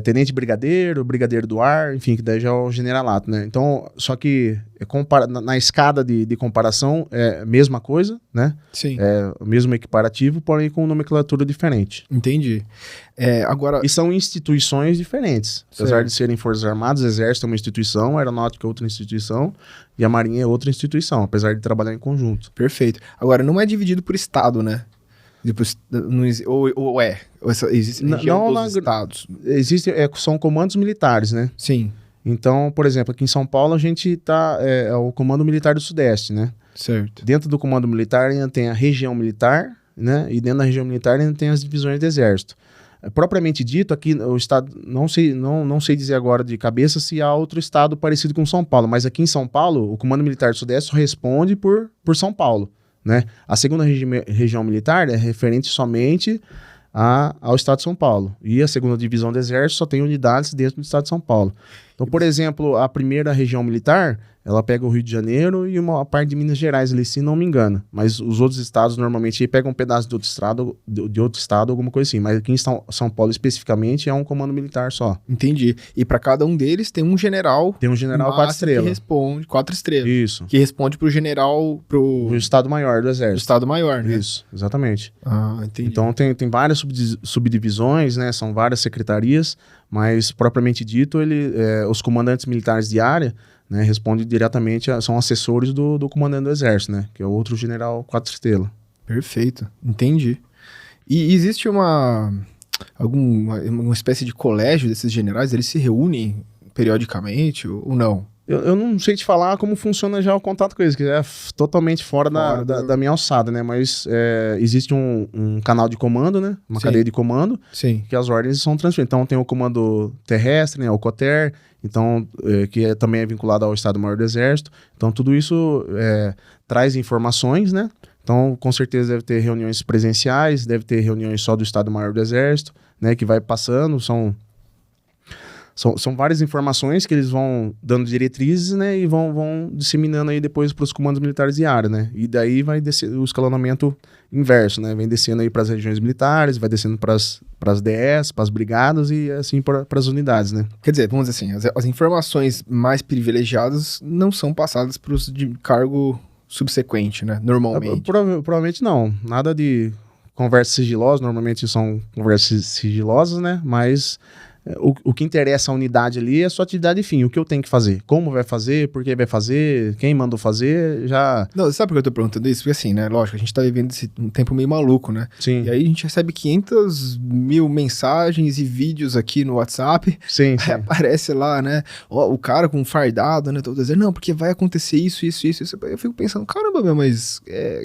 tenente brigadeiro, brigadeiro do ar, enfim, que daí já é o generalato, né? Então, só que na escada de comparação é a mesma coisa, né? Sim. É o mesmo equiparativo, porém com nomenclatura diferente. Entendi. Agora... E são instituições diferentes. Apesar de serem Forças Armadas, o Exército é uma instituição, a Aeronáutica é outra instituição e a Marinha é outra instituição, apesar de trabalhar em conjunto. Perfeito. Agora, não é dividido por estado, né? Depois, existe região dos estados. São comandos militares, né? Sim. Então, por exemplo, aqui em São Paulo a gente é o Comando Militar do Sudeste, né? Certo. Dentro do Comando Militar ainda tem a região militar, né? E dentro da região militar ainda tem as divisões do Exército. Propriamente dito, aqui o estado, não sei dizer agora de cabeça se há outro estado parecido com São Paulo, mas aqui em São Paulo, o Comando Militar do Sudeste responde por São Paulo, né? A segunda região militar é referente somente ao estado de São Paulo. E a segunda divisão do Exército só tem unidades dentro do estado de São Paulo. Então, por exemplo, a primeira região militar, ela pega o Rio de Janeiro e uma parte de Minas Gerais ali, se não me engano. Mas os outros estados normalmente pegam um pedaço de outro estado, alguma coisa assim. Mas aqui em São Paulo especificamente é um comando militar só. Entendi. E para cada um deles tem um general. Tem um general 4 estrelas. Que responde 4 estrelas. Isso. Que responde pro general, o Estado Maior do Exército. O Estado Maior, né? Isso, exatamente. Ah, entendi. Então tem várias subdivisões, né? São várias secretarias, mas propriamente dito, os comandantes militares de área, né, respondem diretamente, são assessores do comandante do Exército, né? Que é o outro general 4 estrelas. Perfeito, entendi. E existe uma espécie de colégio desses generais? Eles se reúnem periodicamente ou não? Eu não sei te falar como funciona já o contato com eles, que é totalmente fora da minha alçada, né? Mas existe um canal de comando, né? Uma cadeia de comando, sim, que as ordens são transferidas. Então tem o comando terrestre, né? O COTER, então, que também é vinculado ao Estado-Maior do Exército. Então tudo isso traz informações, né? Então com certeza deve ter reuniões presenciais, deve ter reuniões só do Estado-Maior do Exército, né? Que vai passando, São várias informações que eles vão dando diretrizes, né, e vão disseminando aí depois para os comandos militares de área, né, e daí vai descer o escalonamento inverso, né, vem descendo aí para as regiões militares, vai descendo para as DS, para as brigadas e assim para as unidades, né. Quer dizer, vamos dizer assim, as informações mais privilegiadas não são passadas para os de cargo subsequente, né, normalmente. Provavelmente não, nada de conversas sigilosas, normalmente são conversas sigilosas, né, mas... O que interessa a unidade ali é a sua atividade fim, o que eu tenho que fazer, como vai fazer, por que vai fazer, quem mandou fazer, já... Não, sabe por que eu tô perguntando isso? Porque assim, né, lógico, a gente tá vivendo um tempo meio maluco, né? Sim. E aí a gente recebe 500 mil mensagens e vídeos aqui no WhatsApp. Sim, aí aparece lá, né, o cara com um fardado, né, todo dizendo, não, porque vai acontecer isso. Eu fico pensando, caramba, meu, mas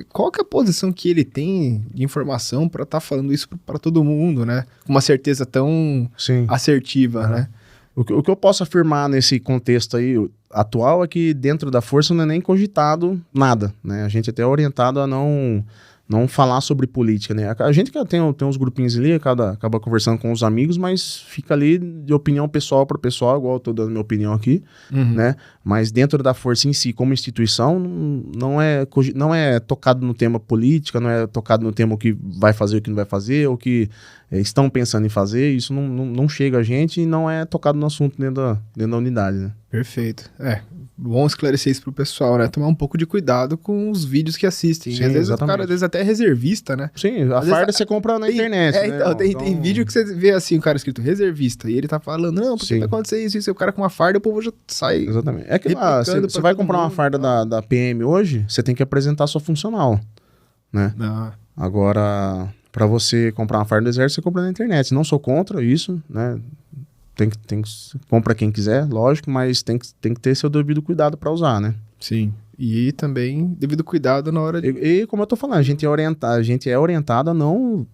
qual que é a posição que ele tem de informação pra tá falando isso pra todo mundo, né? Com uma certeza tão... Sim. assertiva, né? O que eu posso afirmar nesse contexto aí atual é que dentro da força não é nem cogitado nada, né? A gente até é orientado a não falar sobre política, né? A gente tem uns grupinhos ali, acaba conversando com os amigos, mas fica ali de opinião pessoal para pessoal, igual eu tô dando minha opinião aqui, né? Mas dentro da força em si, como instituição, não é tocado no tema política, não é tocado no tema o que vai fazer, o que não vai fazer, o que estão pensando em fazer, isso não chega a gente e não é tocado no assunto dentro da unidade, né? Perfeito. Bom esclarecer isso pro pessoal, né? Tomar um pouco de cuidado com os vídeos que assistem. Sim, Às vezes exatamente. o cara, às vezes até é reservista, né? Sim, a Às farda vezes você compra na internet, né? Então, tem vídeo que você vê assim, o cara escrito reservista, e ele tá falando, não, porque Sim. tá acontecendo isso, o cara com uma farda, o povo já sai. Exatamente. É que lá, replicando você pra vai todo comprar uma mundo, farda da PM hoje, você tem que apresentar a sua funcional, né? Ah, Agora, para você comprar uma farda do exército, você compra na internet. Não sou contra isso, né? Compra quem quiser, lógico, mas tem que ter seu devido cuidado para usar, né? sim. E também devido cuidado na hora de. E como eu tô falando, a gente é orientado a não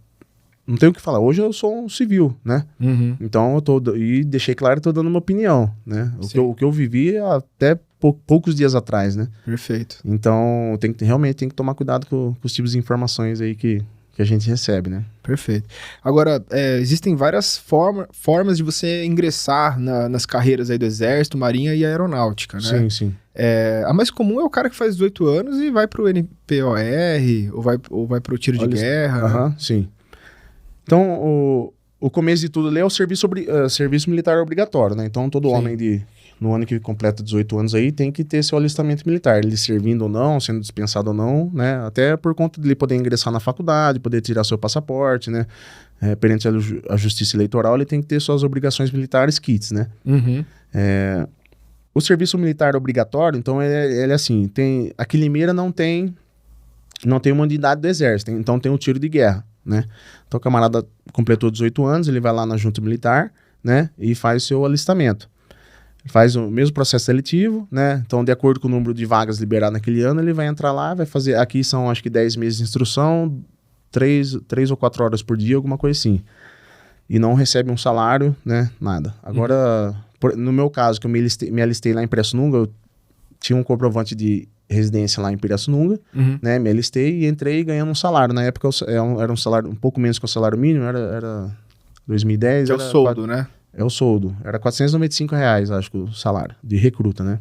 tem o que falar. Hoje eu sou um civil, né? Uhum. Então e deixei claro que tô dando uma opinião, né? Sim. O que eu vivi até poucos dias atrás, né? Perfeito. Então realmente tem que tomar cuidado com os tipos de informações aí que a gente recebe, né? Perfeito. Agora, existem várias formas de você ingressar nas carreiras aí do Exército, Marinha e Aeronáutica, né? Sim, sim. A mais comum é o cara que faz 18 anos e vai pro NPOR, ou vai pro tiro de guerra. Aham, sim. Então, o começo de tudo ali é o serviço militar obrigatório, né? Então, todo Sim. homem no ano que completa 18 anos aí tem que ter seu alistamento militar, ele servindo ou não, sendo dispensado ou não, né? Até por conta de ele poder ingressar na faculdade, poder tirar seu passaporte, né? Perante a justiça eleitoral, ele tem que ter suas obrigações militares kits, né? Uhum. O serviço militar obrigatório, então, ele é assim, aqui em Limeira não tem uma unidade do exército, então tem o tiro de guerra, né? Então o camarada completou 18 anos, ele vai lá na junta militar, né? E faz seu alistamento. Faz o mesmo processo seletivo, né? Então, de acordo com o número de vagas liberadas naquele ano, ele vai entrar lá, vai fazer, aqui são acho que 10 meses de instrução, 3 ou 4 horas por dia, alguma coisa assim. E não recebe um salário, né? Nada. Agora, no meu caso, que eu me alistei lá em Pirassununga, eu tinha um comprovante de residência lá em Pirassununga, né? Me alistei e entrei ganhando um salário. Na época era um salário um pouco menos que o salário mínimo, era 2010. Que é o soldo, né? É o soldo. Era R$495, acho que o salário de recruta, né?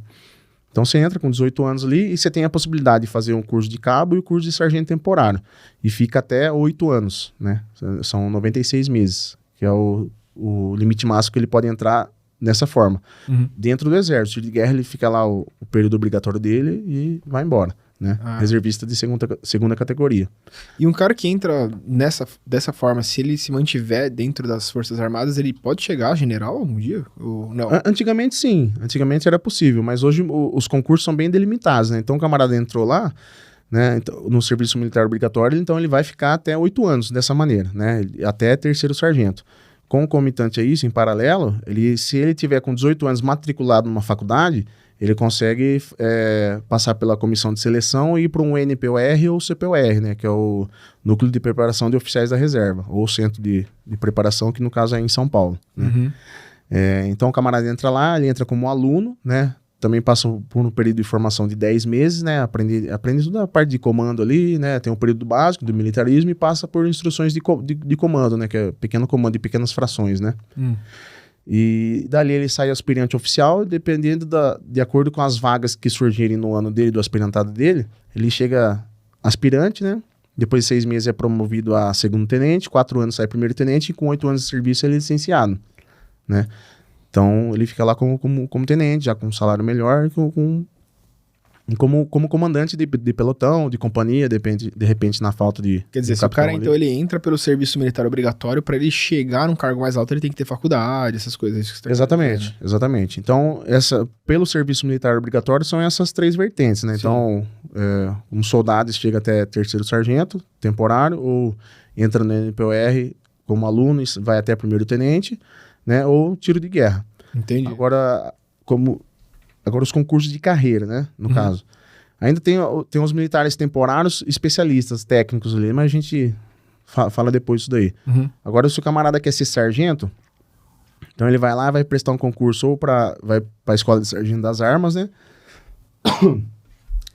Então você entra com 18 anos ali e você tem a possibilidade de fazer um curso de cabo e o curso de sargento temporário. E fica até 8 anos, né? São 96 meses, que é o limite máximo que ele pode entrar dessa forma. Dentro do exército. O tiro de guerra, ele fica lá o período obrigatório dele e vai embora, né? Reservista de segunda categoria. E um cara que entra dessa forma, se ele se mantiver dentro das Forças Armadas, ele pode chegar a general algum dia? Ou não? Antigamente, sim. Antigamente era possível, mas hoje os concursos são bem delimitados, né? Então o camarada entrou lá, né, no serviço militar obrigatório, então ele vai ficar até 8 anos dessa maneira, né? Até terceiro sargento. Concomitante a isso, em paralelo, se ele tiver com 18 anos matriculado numa faculdade, ele consegue passar pela comissão de seleção e ir para um NPOR ou CPOR, né, que é o Núcleo de Preparação de Oficiais da Reserva, ou Centro de Preparação, que no caso é em São Paulo. Né? Então o camarada entra lá, ele entra como aluno, né, também passa por um período de formação de 10 meses, né, aprende toda a parte de comando ali, né, tem um período básico do militarismo e passa por instruções de comando, né, que é pequeno comando de pequenas frações, né. E dali ele sai aspirante oficial, dependendo de acordo com as vagas que surgirem no ano dele, do aspirantado dele, ele chega aspirante, né, depois de 6 meses é promovido a segundo tenente, 4 anos sai primeiro tenente e com 8 anos de serviço ele é licenciado, né. Então, ele fica lá como tenente, já com um salário melhor, como comandante de pelotão, de companhia, de repente na falta de... Quer dizer, se o cara, então, ele entra pelo serviço militar obrigatório, para ele chegar num cargo mais alto, ele tem que ter faculdade, essas coisas. Que você tá exatamente, exatamente. Então, pelo serviço militar obrigatório, são essas 3 vertentes, né? Sim. Então, um soldado chega até terceiro sargento, temporário, ou entra no NPOR como aluno e vai até primeiro tenente, né, ou tiro de guerra. Entendi. Agora os concursos de carreira, né, no caso. Ainda tem os militares temporários especialistas, técnicos ali, mas a gente fala depois disso daí. Agora, se o camarada quer ser sargento, então ele vai lá, vai prestar um concurso ou vai para a escola de sargento das armas, né.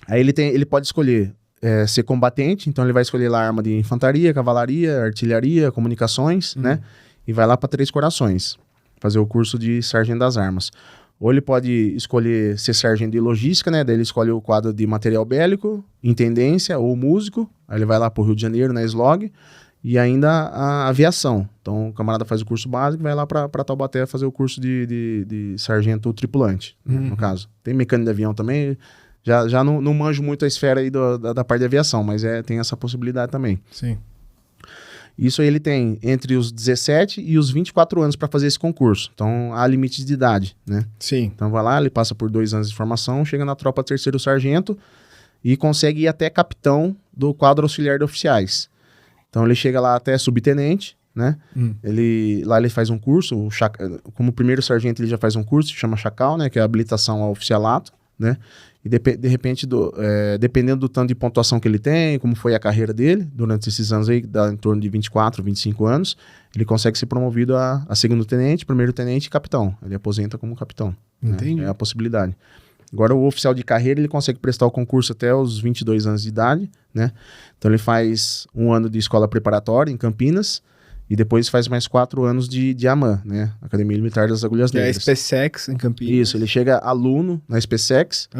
Aí ele pode escolher ser combatente, então ele vai escolher lá arma de infantaria, cavalaria, artilharia, comunicações, né, e vai lá para Três Corações, fazer o curso de sargento das armas. Ou ele pode escolher ser sargento de logística, né? Daí ele escolhe o quadro de material bélico, intendência ou músico. Aí ele vai lá pro Rio de Janeiro, na SLOG, e ainda a aviação. Então, o camarada faz o curso básico e vai lá para Taubaté fazer o curso de sargento tripulante, né, no caso. Tem mecânico de avião também. Já não manjo muito a esfera aí da parte de aviação, mas tem essa possibilidade também. Sim. Isso aí ele tem entre os 17 e os 24 anos para fazer esse concurso. Então, há limites de idade, né? Sim. Então, vai lá, ele passa por 2 anos de formação, chega na tropa terceiro sargento e consegue ir até capitão do quadro auxiliar de oficiais. Então, ele chega lá até subtenente, né? Lá ele faz um curso, como primeiro sargento ele já faz um curso, se chama Chacal, né? Que é a habilitação ao oficialato, né? E de repente, dependendo do tanto de pontuação que ele tem, como foi a carreira dele, durante esses anos aí, dá em torno de 24, 25 anos, ele consegue ser promovido a segundo tenente, primeiro tenente e capitão. Ele aposenta como capitão. Entendi. Né? É a possibilidade. Agora, o oficial de carreira, ele consegue prestar o concurso até os 22 anos de idade, né? Então, ele faz 1 ano de escola preparatória em Campinas, e depois faz mais 4 anos de AMAN, né? Academia Militar das Agulhas Negras. É a SpaceX em Campinas. Isso, ele chega aluno na SpaceX,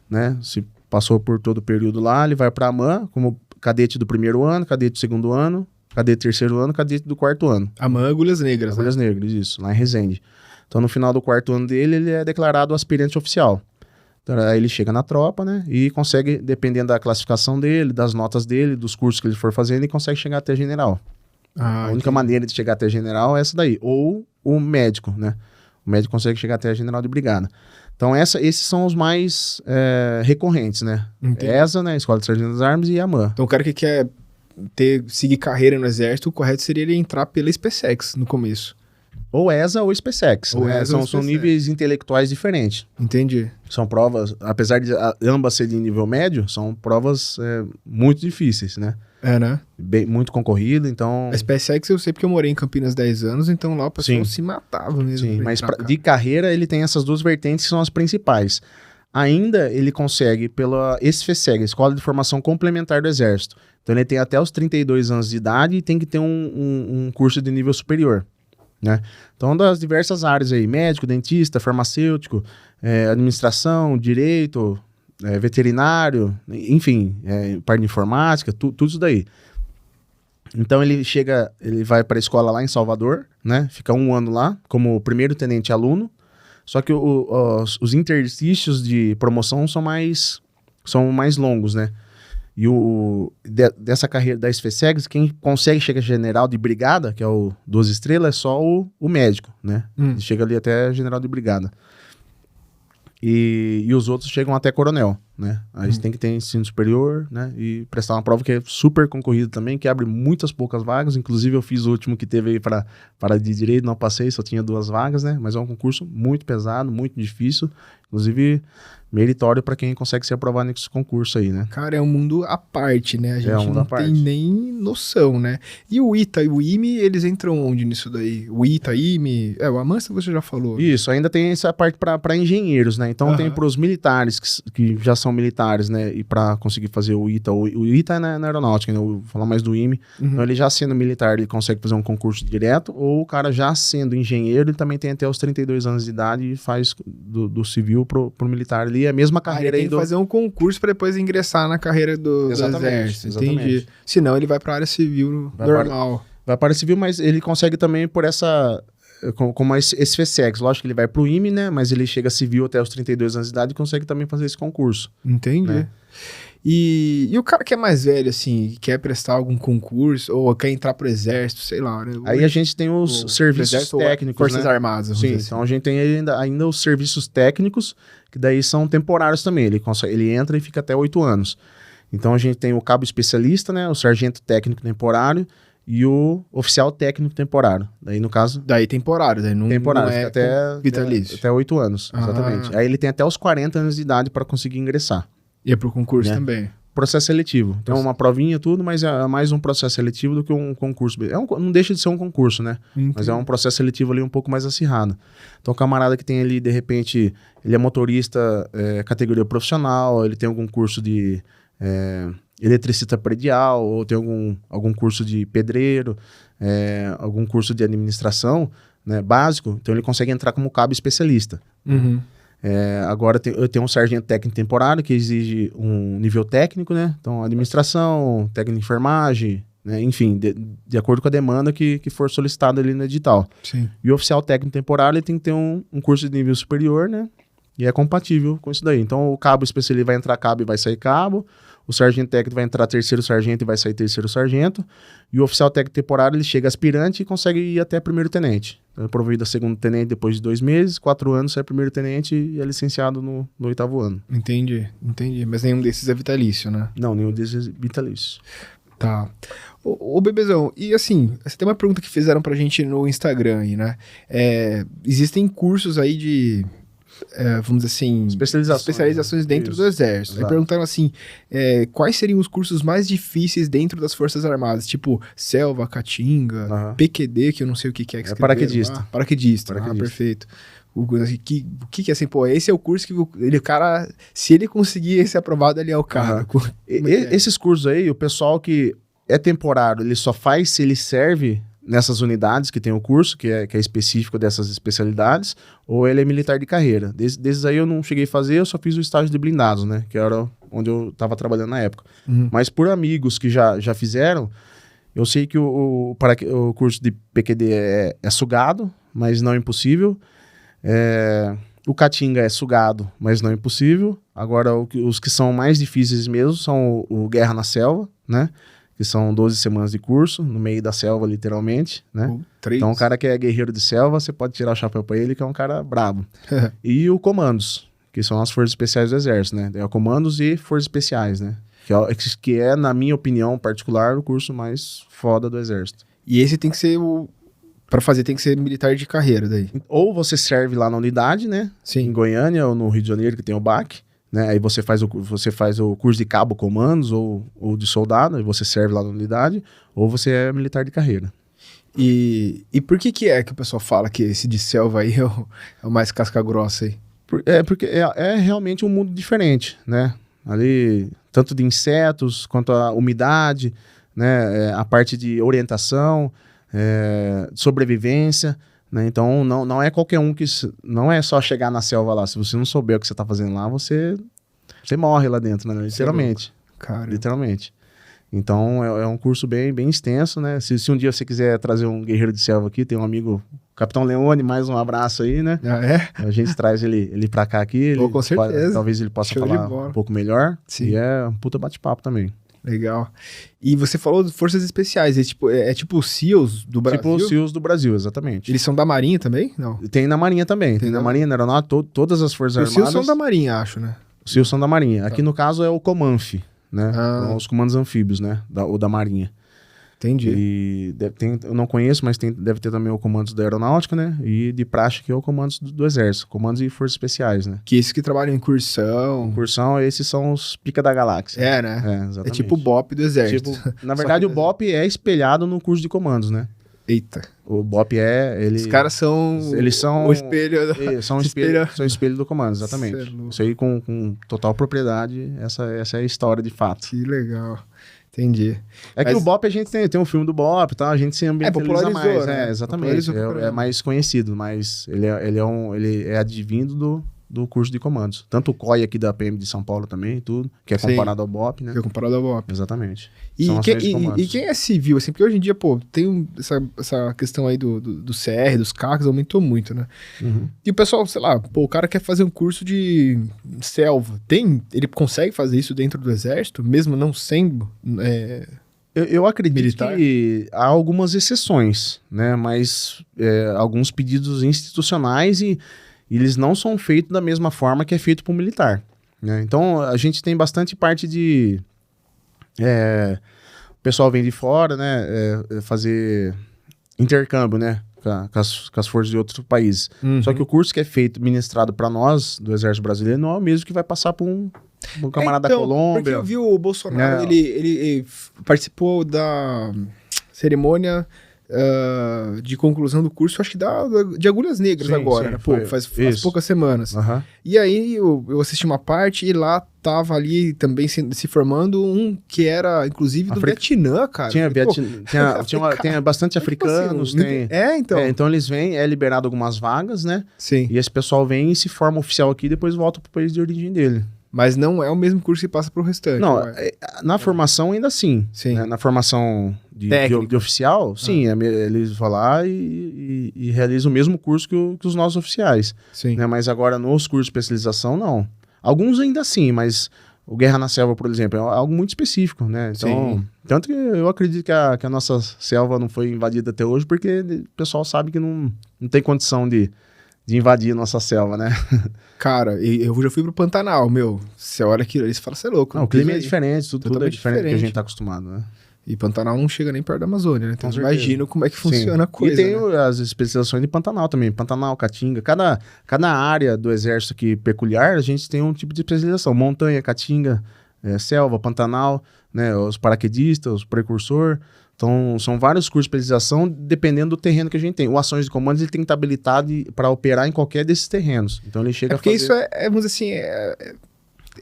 né? Se passou por todo o período lá, ele vai para a AMAN como cadete do primeiro ano, cadete do segundo ano, cadete do terceiro ano, cadete do quarto ano. AMAN Agulhas Negras. Agulhas Negras, isso, lá em Resende. Então, no final do quarto ano dele, ele é declarado aspirante oficial. Então, aí ele chega na tropa, né? E consegue, dependendo da classificação dele, das notas dele, dos cursos que ele for fazendo, ele consegue chegar até general. A única maneira de chegar até general é essa daí. Ou o médico, né? O médico consegue chegar até general de brigada. Então, esses são os mais recorrentes, né? Entendi. ESA, né? Escola de Sargento das Armas e AMAN. Então, o cara que quer seguir carreira no exército, o correto seria ele entrar pela SpaceX no começo. Ou ESA ou SpaceX. Ou né? ESA ou São SpaceX. níveis intelectuais diferentes. Entendi. São provas, apesar de ambas serem de nível médio, são provas muito difíceis, né? Né? Muito concorrido, então... A SpaceX eu sei porque eu morei em Campinas 10 anos, então lá o pessoal se matava mesmo. Sim, mas de carreira ele tem essas duas vertentes que são as principais. Ainda ele consegue pela SFSEG, Escola de Formação Complementar do Exército. Então ele tem até os 32 anos de idade e tem que ter um curso de nível superior, né? Então das diversas áreas aí, médico, dentista, farmacêutico, administração, direito... veterinário, enfim, parte de informática, tudo isso daí. Então ele vai para a escola lá em Salvador, né? Fica 1 ano lá, como primeiro tenente aluno, só que os interstícios de promoção são mais longos, né? E dessa carreira da SFSEG, quem consegue chegar a general de brigada, que é o 12 estrelas, é só o médico, né? Ele chega ali até general de brigada. E os outros chegam até coronel, né? Aí você tem que ter ensino superior, né? E prestar uma prova que é super concorrida também, que abre muitas poucas vagas. Inclusive eu fiz o último que teve aí para de direito, não passei, só tinha 2 vagas, né? Mas é um concurso muito pesado, muito difícil. Inclusive meritório para quem consegue ser aprovado nesse concurso aí, né? Cara, é um mundo à parte, né? A gente não tem parte. nem noção, né? E o ITA e o IME, eles entram onde nisso daí? O ITA, IME... o AMANSA você já falou. Isso, ainda tem essa parte para engenheiros, né? Então tem para os militares, que já são militares, né? E para conseguir fazer o ITA, o ITA é na aeronáutica, né? Eu vou falar mais do IME. Então ele já sendo militar, ele consegue fazer um concurso direto, ou o cara já sendo engenheiro, ele também tem até os 32 anos de idade e faz do civil pro militar ali, a mesma carreira ele aí tem que fazer um concurso para depois ingressar na carreira do exército. Entendi. Senão ele vai para a área civil normal. Vai para a civil, mas ele consegue também por essa... Como esse FSEX. Lógico que ele vai pro IME, né? Mas ele chega civil até os 32 anos de idade e consegue também fazer esse concurso. Entendi. Né? E o cara que é mais velho, assim, quer prestar algum concurso ou quer entrar pro exército, sei lá, né? Aí a gente tem os serviços técnicos, Forças né? Armadas. Sim, então a gente tem ainda os serviços técnicos, que daí são temporários também. Ele entra e fica até 8 anos. Então a gente tem o cabo especialista, né? O sargento técnico temporário e o oficial técnico temporário. Daí, no caso... Daí temporário, daí não é até vitalício. Até 8 anos, exatamente. Aí ele tem até os 40 anos de idade para conseguir ingressar. E é pro concurso também. Processo seletivo. Então, uma provinha, tudo, mas é mais um processo seletivo do que um concurso. Não deixa de ser um concurso, né? Entendi. Mas é um processo seletivo ali um pouco mais acirrado. Então, o camarada que tem ali, de repente, ele é motorista categoria profissional, ele tem algum curso de eletricista predial, ou tem algum curso de pedreiro, algum curso de administração, né, básico, então ele consegue entrar como cabo especialista. Uhum. Agora eu tenho um sargento técnico temporário que exige um nível técnico, né? Então, administração, técnico de enfermagem, né? Enfim, de acordo com a demanda que for solicitada ali no edital. Sim. E o oficial técnico temporário ele tem que ter um curso de nível superior, né? E é compatível com isso daí. Então, o cabo especialista vai entrar cabo e vai sair cabo. O sargento técnico vai entrar terceiro sargento e vai sair terceiro sargento. E o oficial técnico temporário, ele chega aspirante e consegue ir até primeiro tenente. Então, é promovido a segundo tenente depois de 2 meses, 4 anos sai primeiro tenente e é licenciado no 8º ano. Entendi. Mas nenhum desses é vitalício, né? Não, nenhum desses é vitalício. Tá. Ô Bebezão, e assim, essa tem uma pergunta que fizeram pra gente no Instagram aí, né? Existem cursos aí de... vamos dizer assim, especializações dentro do Exército. Aí perguntaram assim, quais seriam os cursos mais difíceis dentro das Forças Armadas? Tipo, Selva, Caatinga, PQD, que eu não sei o que é. Paraquedista. Paraquedista, perfeito. O que é assim, pô, esse é o curso que o cara, se ele conseguir esse aprovado, ele é o cara. Esses cursos aí, o pessoal que é temporário, ele só faz se ele serve nessas unidades que tem o curso, que é específico dessas especialidades, ou ele é militar de carreira. Desses aí eu não cheguei a fazer, eu só fiz o estágio de blindados, né? Que era onde eu estava trabalhando na época. Mas por amigos que já fizeram, eu sei que o curso de PQD é sugado, mas não é impossível. O Caatinga é sugado, mas não é impossível. Agora, os que são mais difíceis mesmo são o Guerra na Selva, né? Que são 12 semanas de curso, no meio da selva, literalmente, né? Então, o cara que é guerreiro de selva, você pode tirar o chapéu pra ele, que é um cara brabo. E o Comandos, que são as Forças Especiais do Exército, né? É o Comandos e Forças Especiais, né? Que é, na minha opinião particular, o curso mais foda do Exército. E esse tem que ser pra fazer tem que ser militar de carreira daí. Ou você serve lá na unidade, né? Sim. Em Goiânia ou no Rio de Janeiro, que tem o BAC. Né? Aí você faz o curso de cabo comandos ou de soldado, e você serve lá na unidade, ou você é militar de carreira. E por que é que o pessoal fala que esse de selva aí é o mais casca grossa aí? Porque é realmente um mundo diferente, né? Ali, tanto de insetos, quanto a umidade, né? A parte de orientação, sobrevivência, né? Então, não é qualquer um que... Não é só chegar na selva lá. Se você não souber o que você está fazendo lá, você morre lá dentro, né? Literalmente. Cara. Literalmente. Então, é um curso bem, bem extenso, né? Se um dia você quiser trazer um guerreiro de selva aqui, tem um amigo, Capitão Leone, mais um abraço aí, né? A gente traz ele pra cá aqui. Com certeza. Talvez ele possa falar um pouco melhor. Sim. E é um puta bate-papo também. Legal. E você falou de forças especiais, é tipo os SEALs do Brasil? Tipo os SEALs do Brasil, exatamente. Eles são da Marinha também? Não. Tem na Marinha também. Tem na Marinha, na Aeronáutica, todas as forças armadas. Os SEALs são da Marinha, acho, né? Os SEALs são da Marinha. Aqui no caso é o Comanf, né? São os comandos anfíbios, né? O da Marinha. Entendi. E eu não conheço, mas deve ter também o comandos da Aeronáutica, né? E de praxe que é o comandos do Exército. Comandos e Forças Especiais, né? Que esses que trabalham em incursão. Incursão, esses são os pica da galáxia. Né? Exatamente. É tipo o BOP do Exército. Na verdade, o BOP é espelhado no curso de comandos, né? Eita. O BOP Os caras são... Eles são... O espelho... São o espelho do comando, exatamente. Isso aí com total propriedade, essa é a história de fato. Que legal. Entendi. Que o BOP a gente tem um filme do BOP, tá? A gente se ambientaliza mais. Né? Exatamente. É mais conhecido, mas ele é advindo do curso de comandos. Tanto o COI aqui da PM de São Paulo também, tudo, que é comparado ao BOP, né? Que é comparado ao BOP. Exatamente. E quem é civil, assim? Porque hoje em dia, pô, tem essa questão aí do CR, dos CACs, aumentou muito, né? Uhum. E o pessoal, sei lá, pô, o cara quer fazer um curso de selva. Ele consegue fazer isso dentro do Exército, mesmo não sendo... Eu acredito militar? Que há algumas exceções, né? Mas alguns pedidos institucionais e eles não são feitos da mesma forma que é feito para o militar, né? Então, a gente tem bastante parte de... o pessoal vem de fora, né? Fazer intercâmbio, né? Com as forças de outros países. Uhum. Só que o curso que é feito, ministrado para nós, do Exército Brasileiro, não é o mesmo que vai passar para um camarada da Colômbia. Porque eu vi o Bolsonaro, ele participou da cerimônia... de conclusão do curso, acho que de Agulhas Negras. Sim, agora, né? Pô, faz poucas semanas. Uhum. E aí eu assisti uma parte e lá tava ali também se formando um que era, inclusive, do Vietnã, cara. Tem bastante africanos. Tipo assim, então. Então eles vêm, é liberado algumas vagas, né? Sim. E esse pessoal vem e se forma oficial aqui e depois volta pro país de origem dele. Mas não é o mesmo curso que passa pro restante. Não, na formação ainda sim. Sim. Né? Na formação de oficial, sim, eles vão lá e realizam o mesmo curso que os nossos oficiais. Sim. Né? Mas agora nos cursos de especialização, não. Alguns ainda sim, mas o Guerra na Selva, por exemplo, é algo muito específico, né? Então, tanto que eu acredito que a nossa selva não foi invadida até hoje, porque o pessoal sabe que não tem condição de invadir a nossa selva, né? Cara, eu já fui pro Pantanal, meu. Você olha aquilo ali, você fala, você é louco. Não, o clima é diferente, tudo é diferente do que a gente tá acostumado, né? E Pantanal não chega nem perto da Amazônia, né? Então imagina como é que funciona a coisa. E tem as especializações de Pantanal também. Pantanal, Caatinga. Cada área do exército aqui peculiar, a gente tem um tipo de especialização. Montanha, Caatinga, selva, Pantanal, né? Os paraquedistas, os precursor. Então, são vários cursos de especialização dependendo do terreno que a gente tem. O Ações de Comandos ele tem que estar habilitado para operar em qualquer desses terrenos. Então, ele chega a fazer... Porque isso vamos dizer assim,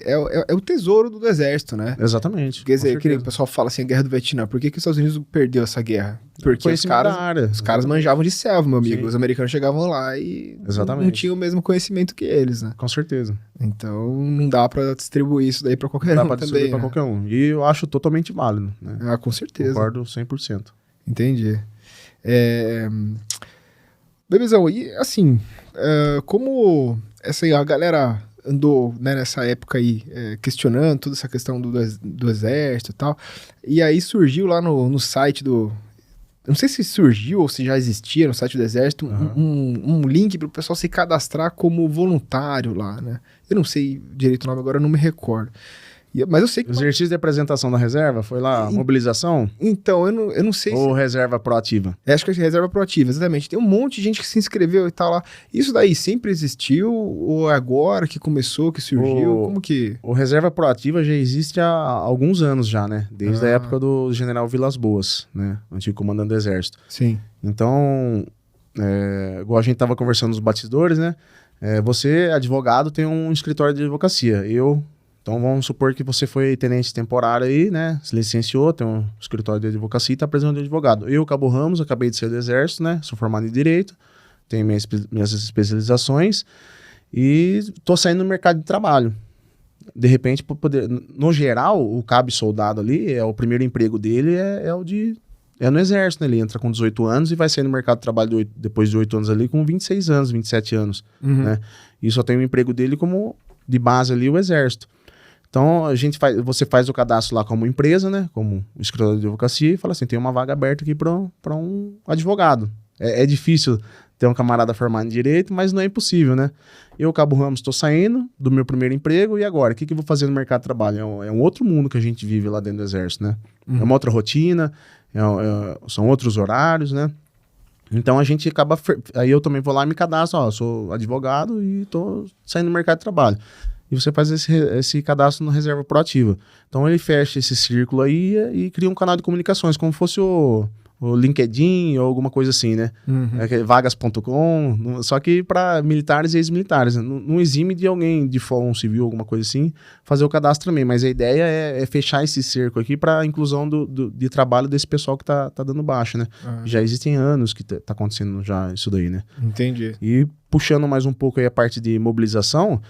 é o tesouro do exército, né? Exatamente. Quer dizer, que o pessoal fala assim, a guerra do Vietnã. Por que os Estados Unidos perdeu essa guerra? Porque os caras manjavam de selva, meu amigo. Sim. Os americanos chegavam lá e não tinham o mesmo conhecimento que eles, né? Com certeza. Então, não dá pra distribuir isso daí pra qualquer um também. Dá pra distribuir pra qualquer um. E eu acho totalmente válido, né? Ah, com certeza. Concordo 100%. Entendi. Bebezão, e assim, como a galera andou, né, nessa época aí questionando toda essa questão do exército e tal, e aí surgiu lá no site do... Não sei se surgiu ou se já existia no site do exército um link para o pessoal se cadastrar como voluntário lá, né? Eu não sei direito o nome agora, eu não me recordo. Mas eu sei que... O exercício de apresentação da reserva foi lá, mobilização? Então, eu não sei Ou reserva proativa? Acho que é reserva proativa, exatamente. Tem um monte de gente que se inscreveu e tal lá. Isso daí sempre existiu? Ou é agora que começou, que surgiu? Como que... O reserva proativa já existe há alguns anos já, né? Desde a época do general Vilas Boas, né? Antigo comandante do exército. Sim. Então, igual a gente tava conversando nos batidores, né? Você, advogado, tem um escritório de advocacia. Então, vamos supor que você foi tenente temporário aí, né? Se licenciou, tem um escritório de advocacia e está precisando de advogado. Eu, Cabo Ramos, acabei de sair do exército, né? Sou formado em Direito, tenho minhas especializações e estou saindo no mercado de trabalho. De repente, no geral, o cabo soldado ali, o primeiro emprego dele é no exército, né? Ele entra com 18 anos e vai sair no mercado de trabalho depois de 8 anos ali com 26 anos, 27 anos, né? E só tem o emprego dele como de base ali o exército. Então, você faz o cadastro lá como empresa, né? Como escritório de advocacia e fala assim, tem uma vaga aberta aqui para um advogado. É difícil ter um camarada formado em Direito, mas não é impossível, né? Eu, Cabo Ramos, estou saindo do meu primeiro emprego e agora? O que eu vou fazer no mercado de trabalho? É um outro mundo que a gente vive lá dentro do Exército, né? É uma outra rotina, são outros horários, né? Então, a gente acaba... Aí eu também vou lá e me cadastro, sou advogado e estou saindo do mercado de trabalho. E você faz esse cadastro na reserva proativa. Então, ele fecha esse círculo aí e cria um canal de comunicações, como fosse o LinkedIn ou alguma coisa assim, né? Vagas.com, só que para militares e ex-militares. Né? Não exime de alguém de fórum civil, alguma coisa assim, fazer o cadastro também. Mas a ideia é fechar esse cerco aqui para a inclusão de trabalho desse pessoal que tá dando baixa, né? Já existem anos que tá acontecendo já isso daí, né? Entendi. E puxando mais um pouco aí a parte de mobilização...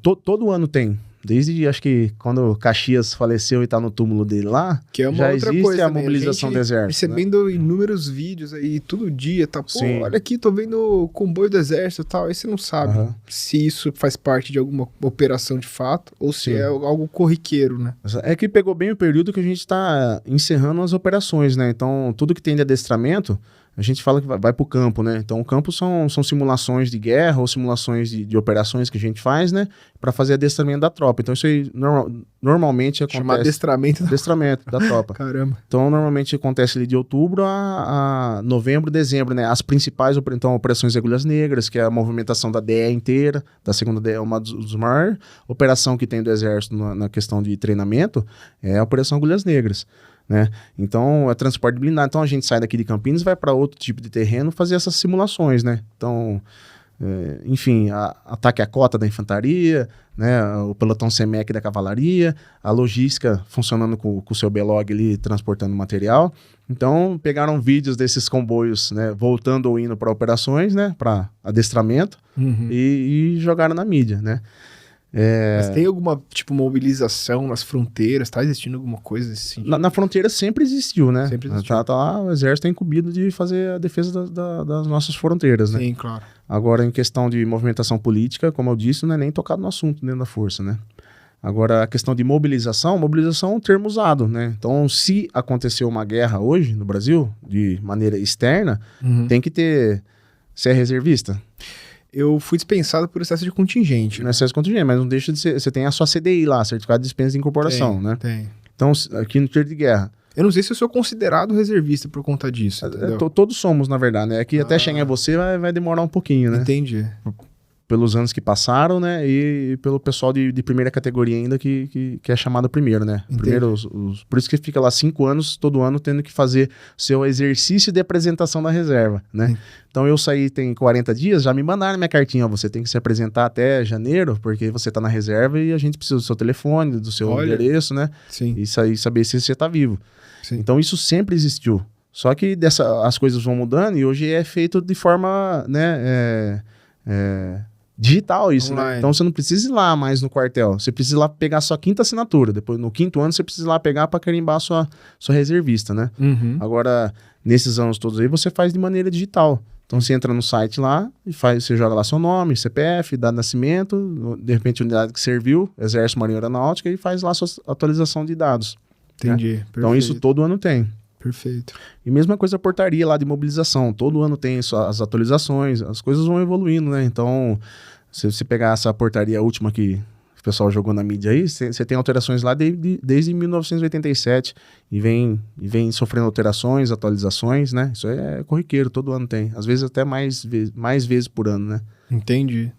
todo ano tem, desde acho que quando Caxias faleceu e tá no túmulo dele lá, que é uma já outra existe coisa a mobilização do exército. Recebendo, né? Inúmeros vídeos aí, todo dia, tá? Pô, olha aqui, tô vendo o comboio do exército e tal, aí você não sabe se isso faz parte de alguma operação de fato, ou se é algo corriqueiro, né? É que pegou bem o período que a gente tá encerrando as operações, né? Então, tudo que tem de adestramento, a gente fala que vai para o campo, né? Então, o campo são simulações de guerra ou simulações de operações que a gente faz, né? Para fazer adestramento da tropa. Então, isso aí normalmente acontece... Chama adestramento da tropa. Caramba. Então, normalmente acontece ali de outubro a novembro, dezembro, né? As principais operações Agulhas Negras, que é a movimentação da DE inteira, da segunda DE, uma dos maiores operação que tem do Exército na questão de treinamento, é a Operação Agulhas Negras. Né? Então, é transporte blindado. Então, a gente sai daqui de Campinas e vai para outro tipo de terreno fazer essas simulações, né? Então, enfim, ataque à cota da infantaria, né? O pelotão SEMEC da cavalaria, a logística funcionando com o seu B-Log ali, transportando material. Então, pegaram vídeos desses comboios, né? Voltando ou indo para operações, né? Para adestramento e jogaram na mídia, né? Mas tem alguma, tipo, mobilização nas fronteiras? Tá existindo alguma coisa desse sentido? Na fronteira sempre existiu, né? Sempre existiu. Tá lá, o exército é incumbido de fazer a defesa das nossas fronteiras, né? Sim, claro. Agora, em questão de movimentação política, como eu disse, não é nem tocado no assunto dentro da força, né? Agora, a questão de mobilização é um termo usado, né? Então, se aconteceu uma guerra hoje no Brasil, de maneira externa, tem que ser reservista. Eu fui dispensado por excesso de contingente. Não é excesso de contingente, mas não deixa de ser... Você tem a sua CDI lá, Certificado de Dispensa de Incorporação, né? Tem. Então, aqui no tiro de guerra... Eu não sei se eu sou considerado reservista por conta disso, entendeu? Todos somos, na verdade, né? Aqui até chegar em você vai demorar um pouquinho, né? Entendi. Pelos anos que passaram, né? E pelo pessoal de primeira categoria ainda que é chamado primeiro, né? Entendi. Primeiro, por isso que fica lá 5 anos, todo ano, tendo que fazer seu exercício de apresentação da reserva, né? Então eu saí tem 40 dias, já me mandaram minha cartinha, ó, você tem que se apresentar até janeiro, porque você tá na reserva e a gente precisa do seu telefone, do seu endereço, né? Sim. E saber se você tá vivo. Sim. Então isso sempre existiu. Só que as coisas vão mudando e hoje é feito de forma, né, digital isso, né? Então você não precisa ir lá mais no quartel, você precisa ir lá pegar a sua 5ª assinatura, depois no 5º ano você precisa ir lá pegar para carimbar a sua reservista, né? Agora, nesses anos todos aí, você faz de maneira digital. Então você entra no site lá e você joga lá seu nome, CPF, data de nascimento, de repente unidade que serviu, Exército, Marinha Aeronáutica, e faz lá a sua atualização de dados. Entendi. Né? Então isso todo ano tem. Perfeito. E mesma coisa a portaria lá de mobilização. Todo ano tem as atualizações, as coisas vão evoluindo, né? Então, se você pegar essa portaria última que o pessoal jogou na mídia aí, você tem alterações lá desde 1987 e vem sofrendo alterações, atualizações, né? Isso é corriqueiro, todo ano tem. Às vezes até mais vezes por ano, né? Entendi.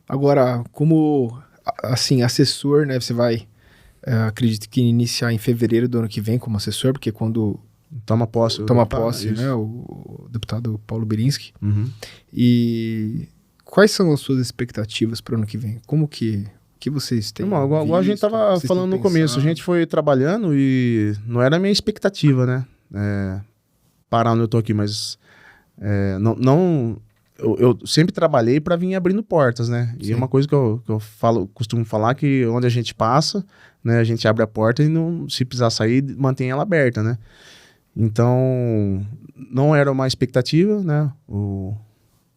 Agora, como, assim, assessor, né? Você vai... acredito que iniciar em fevereiro do ano que vem como assessor, porque quando toma posse, né, o deputado Paulo Birinski. E quais são as suas expectativas para o ano que vem? Como que vocês têm? Igual a gente tava falando no começo, a gente foi trabalhando e não era a minha expectativa, né? Parar onde eu tô aqui, mas eu sempre trabalhei para vir abrindo portas, né? Sim. E uma coisa que eu costumo falar que onde a gente passa, né, a gente abre a porta e se precisar sair, mantém ela aberta, né? Então, não era uma expectativa, né?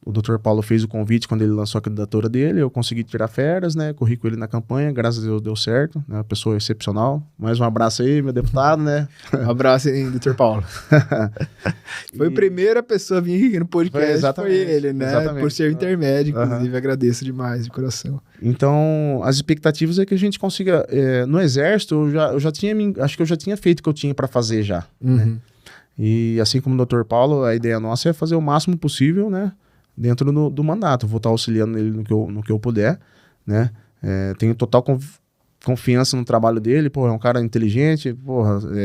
O Dr. Paulo fez o convite quando ele lançou a candidatura dele, eu consegui tirar férias, né? Corri com ele na campanha, graças a Deus deu certo, né? Uma pessoa excepcional. Mais um abraço aí, meu deputado, né? Um abraço aí, Dr. Paulo. Foi a primeira pessoa a vir aqui no podcast, foi ele, né? Exatamente. Por ser intermédio, inclusive, agradeço demais, de coração. Então, as expectativas é que a gente consiga... no Exército, eu já tinha... Acho que eu já tinha feito o que eu tinha para fazer já, né? E assim como o Dr. Paulo, a ideia nossa é fazer o máximo possível, né? Dentro do mandato, vou estar auxiliando ele no que eu puder, né? Tenho total confiança no trabalho dele, é um cara inteligente,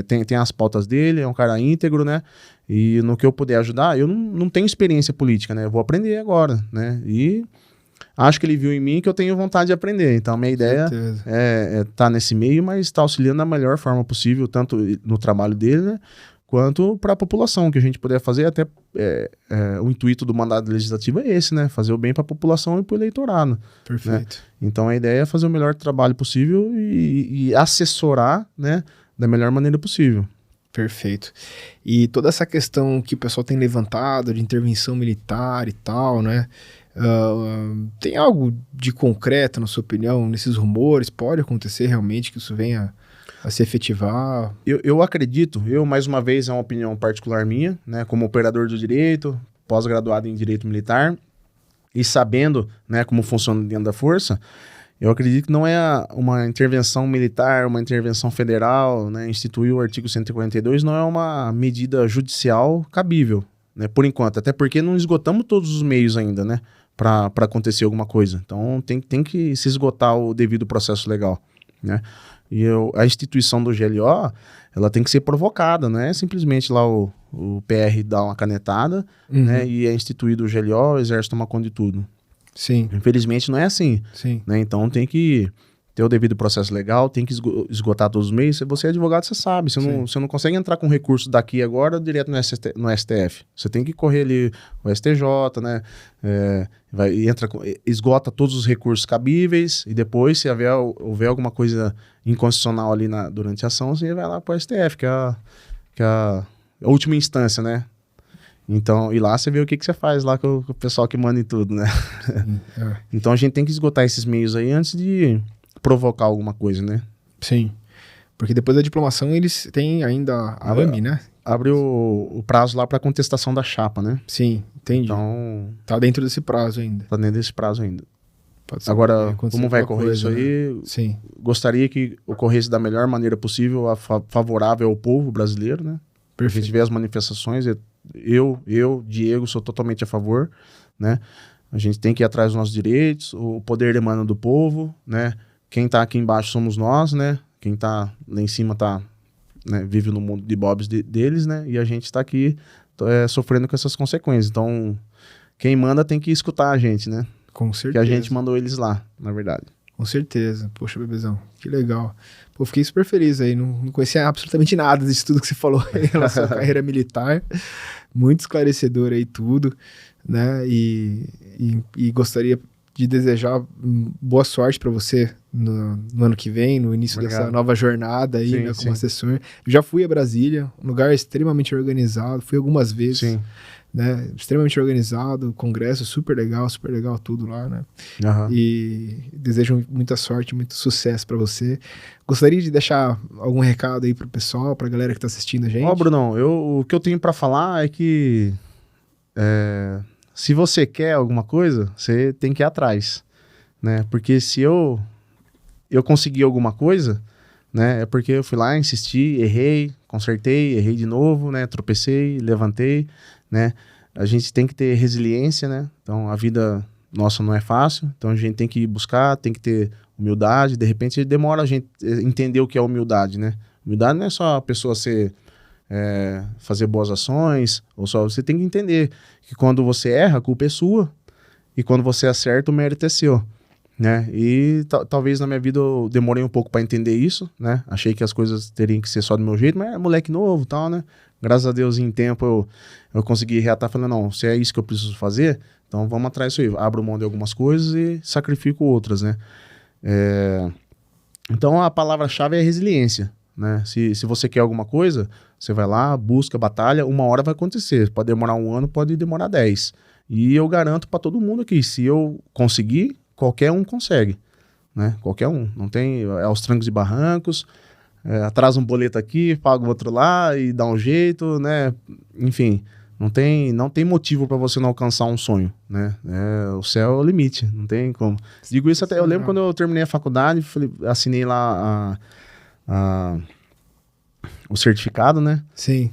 tem as pautas dele, é um cara íntegro, né? E no que eu puder ajudar, eu não tenho experiência política, né? Eu vou aprender agora, né? E acho que ele viu em mim que eu tenho vontade de aprender, então a minha ideia é estar nesse meio, mas estar auxiliando da melhor forma possível, tanto no trabalho dele, né? Quanto para a população, que a gente puder fazer, até o intuito do mandato legislativo é esse, né? Fazer o bem para a população e para o eleitorado. Perfeito. Né? Então a ideia é fazer o melhor trabalho possível e assessorar, né, da melhor maneira possível. Perfeito. E toda essa questão que o pessoal tem levantado de intervenção militar e tal, né? Tem algo de concreto, na sua opinião, nesses rumores? Pode acontecer realmente que isso venha a se efetivar? Eu acredito, mais uma vez, é uma opinião particular minha, né, como operador do direito, pós-graduado em direito militar, e sabendo, né, como funciona dentro da força, eu acredito que não é uma intervenção militar, uma intervenção federal, né, instituir o artigo 142 não é uma medida judicial cabível, né, por enquanto, até porque não esgotamos todos os meios ainda, né, para acontecer alguma coisa. Então tem que se esgotar o devido processo legal, né. E a instituição do GLO, ela tem que ser provocada, não é simplesmente lá o PR dar uma canetada, né, e é instituído o GLO, o Exército toma conta de tudo. Sim. Infelizmente não é assim. Sim. Né, então tem que ter o devido processo legal, tem que esgotar todos os meios. Se você é advogado, você sabe. Você não consegue entrar com recurso daqui agora direto no STF. Você tem que correr ali o STJ, né? Esgota todos os recursos cabíveis e depois, se houver alguma coisa inconstitucional ali durante a ação, você vai lá para o STF, que é a última instância, né? Então, e lá você vê o que você faz lá com o pessoal que manda em tudo, né? Então a gente tem que esgotar esses meios aí antes de provocar alguma coisa, né? Sim. Porque depois da diplomação eles têm ainda a AME, né? Abre o prazo lá para contestação da chapa, né? Sim, entendi. Então... Tá dentro desse prazo ainda. Tá dentro desse prazo ainda. Pode ser. Agora, como vai correr isso aí, né? Sim. Gostaria que ocorresse da melhor maneira possível, favorável ao povo brasileiro, né? Perfeito. A gente vê as manifestações, eu, Diego, sou totalmente a favor, né? A gente tem que ir atrás dos nossos direitos, o poder emana do povo, né? Quem tá aqui embaixo somos nós, né? Quem tá lá em cima né, vive no mundo de bobs deles, né? E a gente tá aqui sofrendo com essas consequências. Então, quem manda tem que escutar a gente, né? Com certeza. Que a gente mandou eles lá, na verdade. Com certeza. Poxa, bebezão, que legal. Pô, fiquei super feliz aí. Não conhecia absolutamente nada disso tudo que você falou em relação à carreira militar. Muito esclarecedor aí tudo, né? E gostaria de desejar boa sorte para você no ano que vem, no início dessa nova jornada aí, né, como assessor. Eu já fui a Brasília, um lugar extremamente organizado, fui algumas vezes. Sim. Né, extremamente organizado, congresso super legal tudo lá, né? Uhum. E desejo muita sorte, muito sucesso para você. Gostaria de deixar algum recado aí pro pessoal, pra galera que tá assistindo a gente? Ó, Brunão, o que eu tenho para falar é que se você quer alguma coisa, você tem que ir atrás, né? Porque se eu conseguir alguma coisa, né, é porque eu fui lá, insisti, errei, consertei, errei de novo, né? Tropecei, levantei, né? A gente tem que ter resiliência, né? Então a vida nossa não é fácil, então a gente tem que buscar, tem que ter humildade. De repente demora a gente entender o que é humildade, né? Humildade não é só a pessoa fazer boas ações, ou só você tem que entender que quando você erra, a culpa é sua, e quando você acerta, o mérito é seu, né? E talvez na minha vida eu demorei um pouco para entender isso, né? Achei que as coisas teriam que ser só do meu jeito, mas é moleque novo e tal, né? Graças a Deus, em tempo, eu consegui reatar, falando, não, se é isso que eu preciso fazer, então vamos atrás disso aí. Abro mão de algumas coisas e sacrifico outras, né? Então, a palavra-chave é resiliência, né? Se você quer alguma coisa, você vai lá, busca, batalha, uma hora vai acontecer. Pode demorar 1 ano, pode demorar 10. E eu garanto para todo mundo aqui, se eu conseguir, qualquer um consegue, né? Qualquer um. Não tem, aos trancos e barrancos, atrasa um boleto aqui, paga o outro lá e dá um jeito, né? Enfim, não tem motivo para você não alcançar um sonho, né? O céu é o limite, não tem como. Digo isso até, eu lembro quando eu terminei a faculdade, assinei lá o certificado, né? Sim.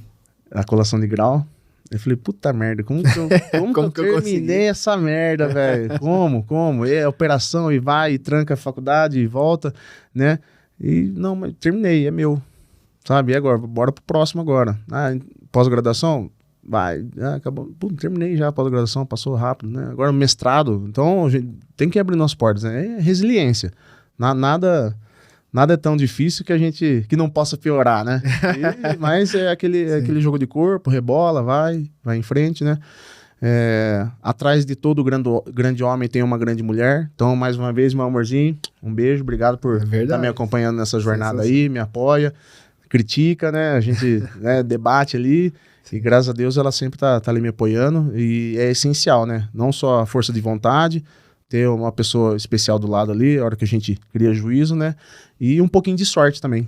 A colação de grau. Eu falei, puta merda, como que eu terminei essa merda, velho? Como? É operação e vai, e tranca a faculdade e volta, né? E não, mas terminei, é meu, sabe? E agora? Bora pro próximo agora. Pós-graduação? Vai, acabou. Terminei já a pós-graduação, passou rápido, né? Agora mestrado, então a gente tem que abrir nossas portas, né? É resiliência. Nada é tão difícil que não possa piorar, né? Mas é aquele jogo de corpo, rebola, vai em frente, né? Atrás de todo grande homem tem uma grande mulher. Então, mais uma vez, meu amorzinho, um beijo, obrigado por estar me acompanhando nessa jornada aí, me apoia, critica, né? A gente debate ali. E graças a Deus ela sempre tá ali me apoiando. E é essencial, né? Não só a força de vontade, ter uma pessoa especial do lado ali, a hora que a gente cria juízo, né? E um pouquinho de sorte também,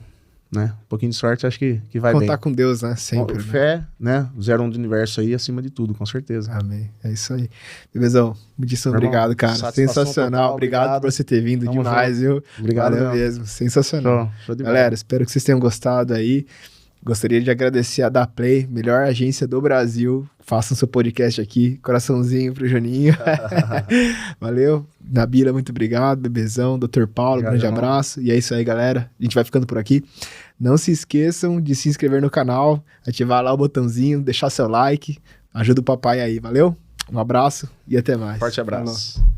né? Um pouquinho de sorte, acho que vai bem. Contar com Deus, né? Sempre. Fé, né? 01 do universo aí, acima de tudo, com certeza. Amém. É isso aí. Bebezão, muitíssimo obrigado, cara. Sensacional. Total, obrigado por você ter vindo. Tamo demais, viu? Obrigado. Valeu mesmo. Sensacional. Show de Galera, espero que vocês tenham gostado aí. Gostaria de agradecer a Daplay, melhor agência do Brasil. Façam seu podcast aqui. Coraçãozinho pro Juninho. Valeu. Nabila, muito obrigado. Bebezão, Dr. Paulo, grande abraço. E é isso aí, galera. A gente vai ficando por aqui. Não se esqueçam de se inscrever no canal, ativar lá o botãozinho, deixar seu like. Ajuda o papai aí, valeu? Um abraço e até mais. Forte abraço. Falou.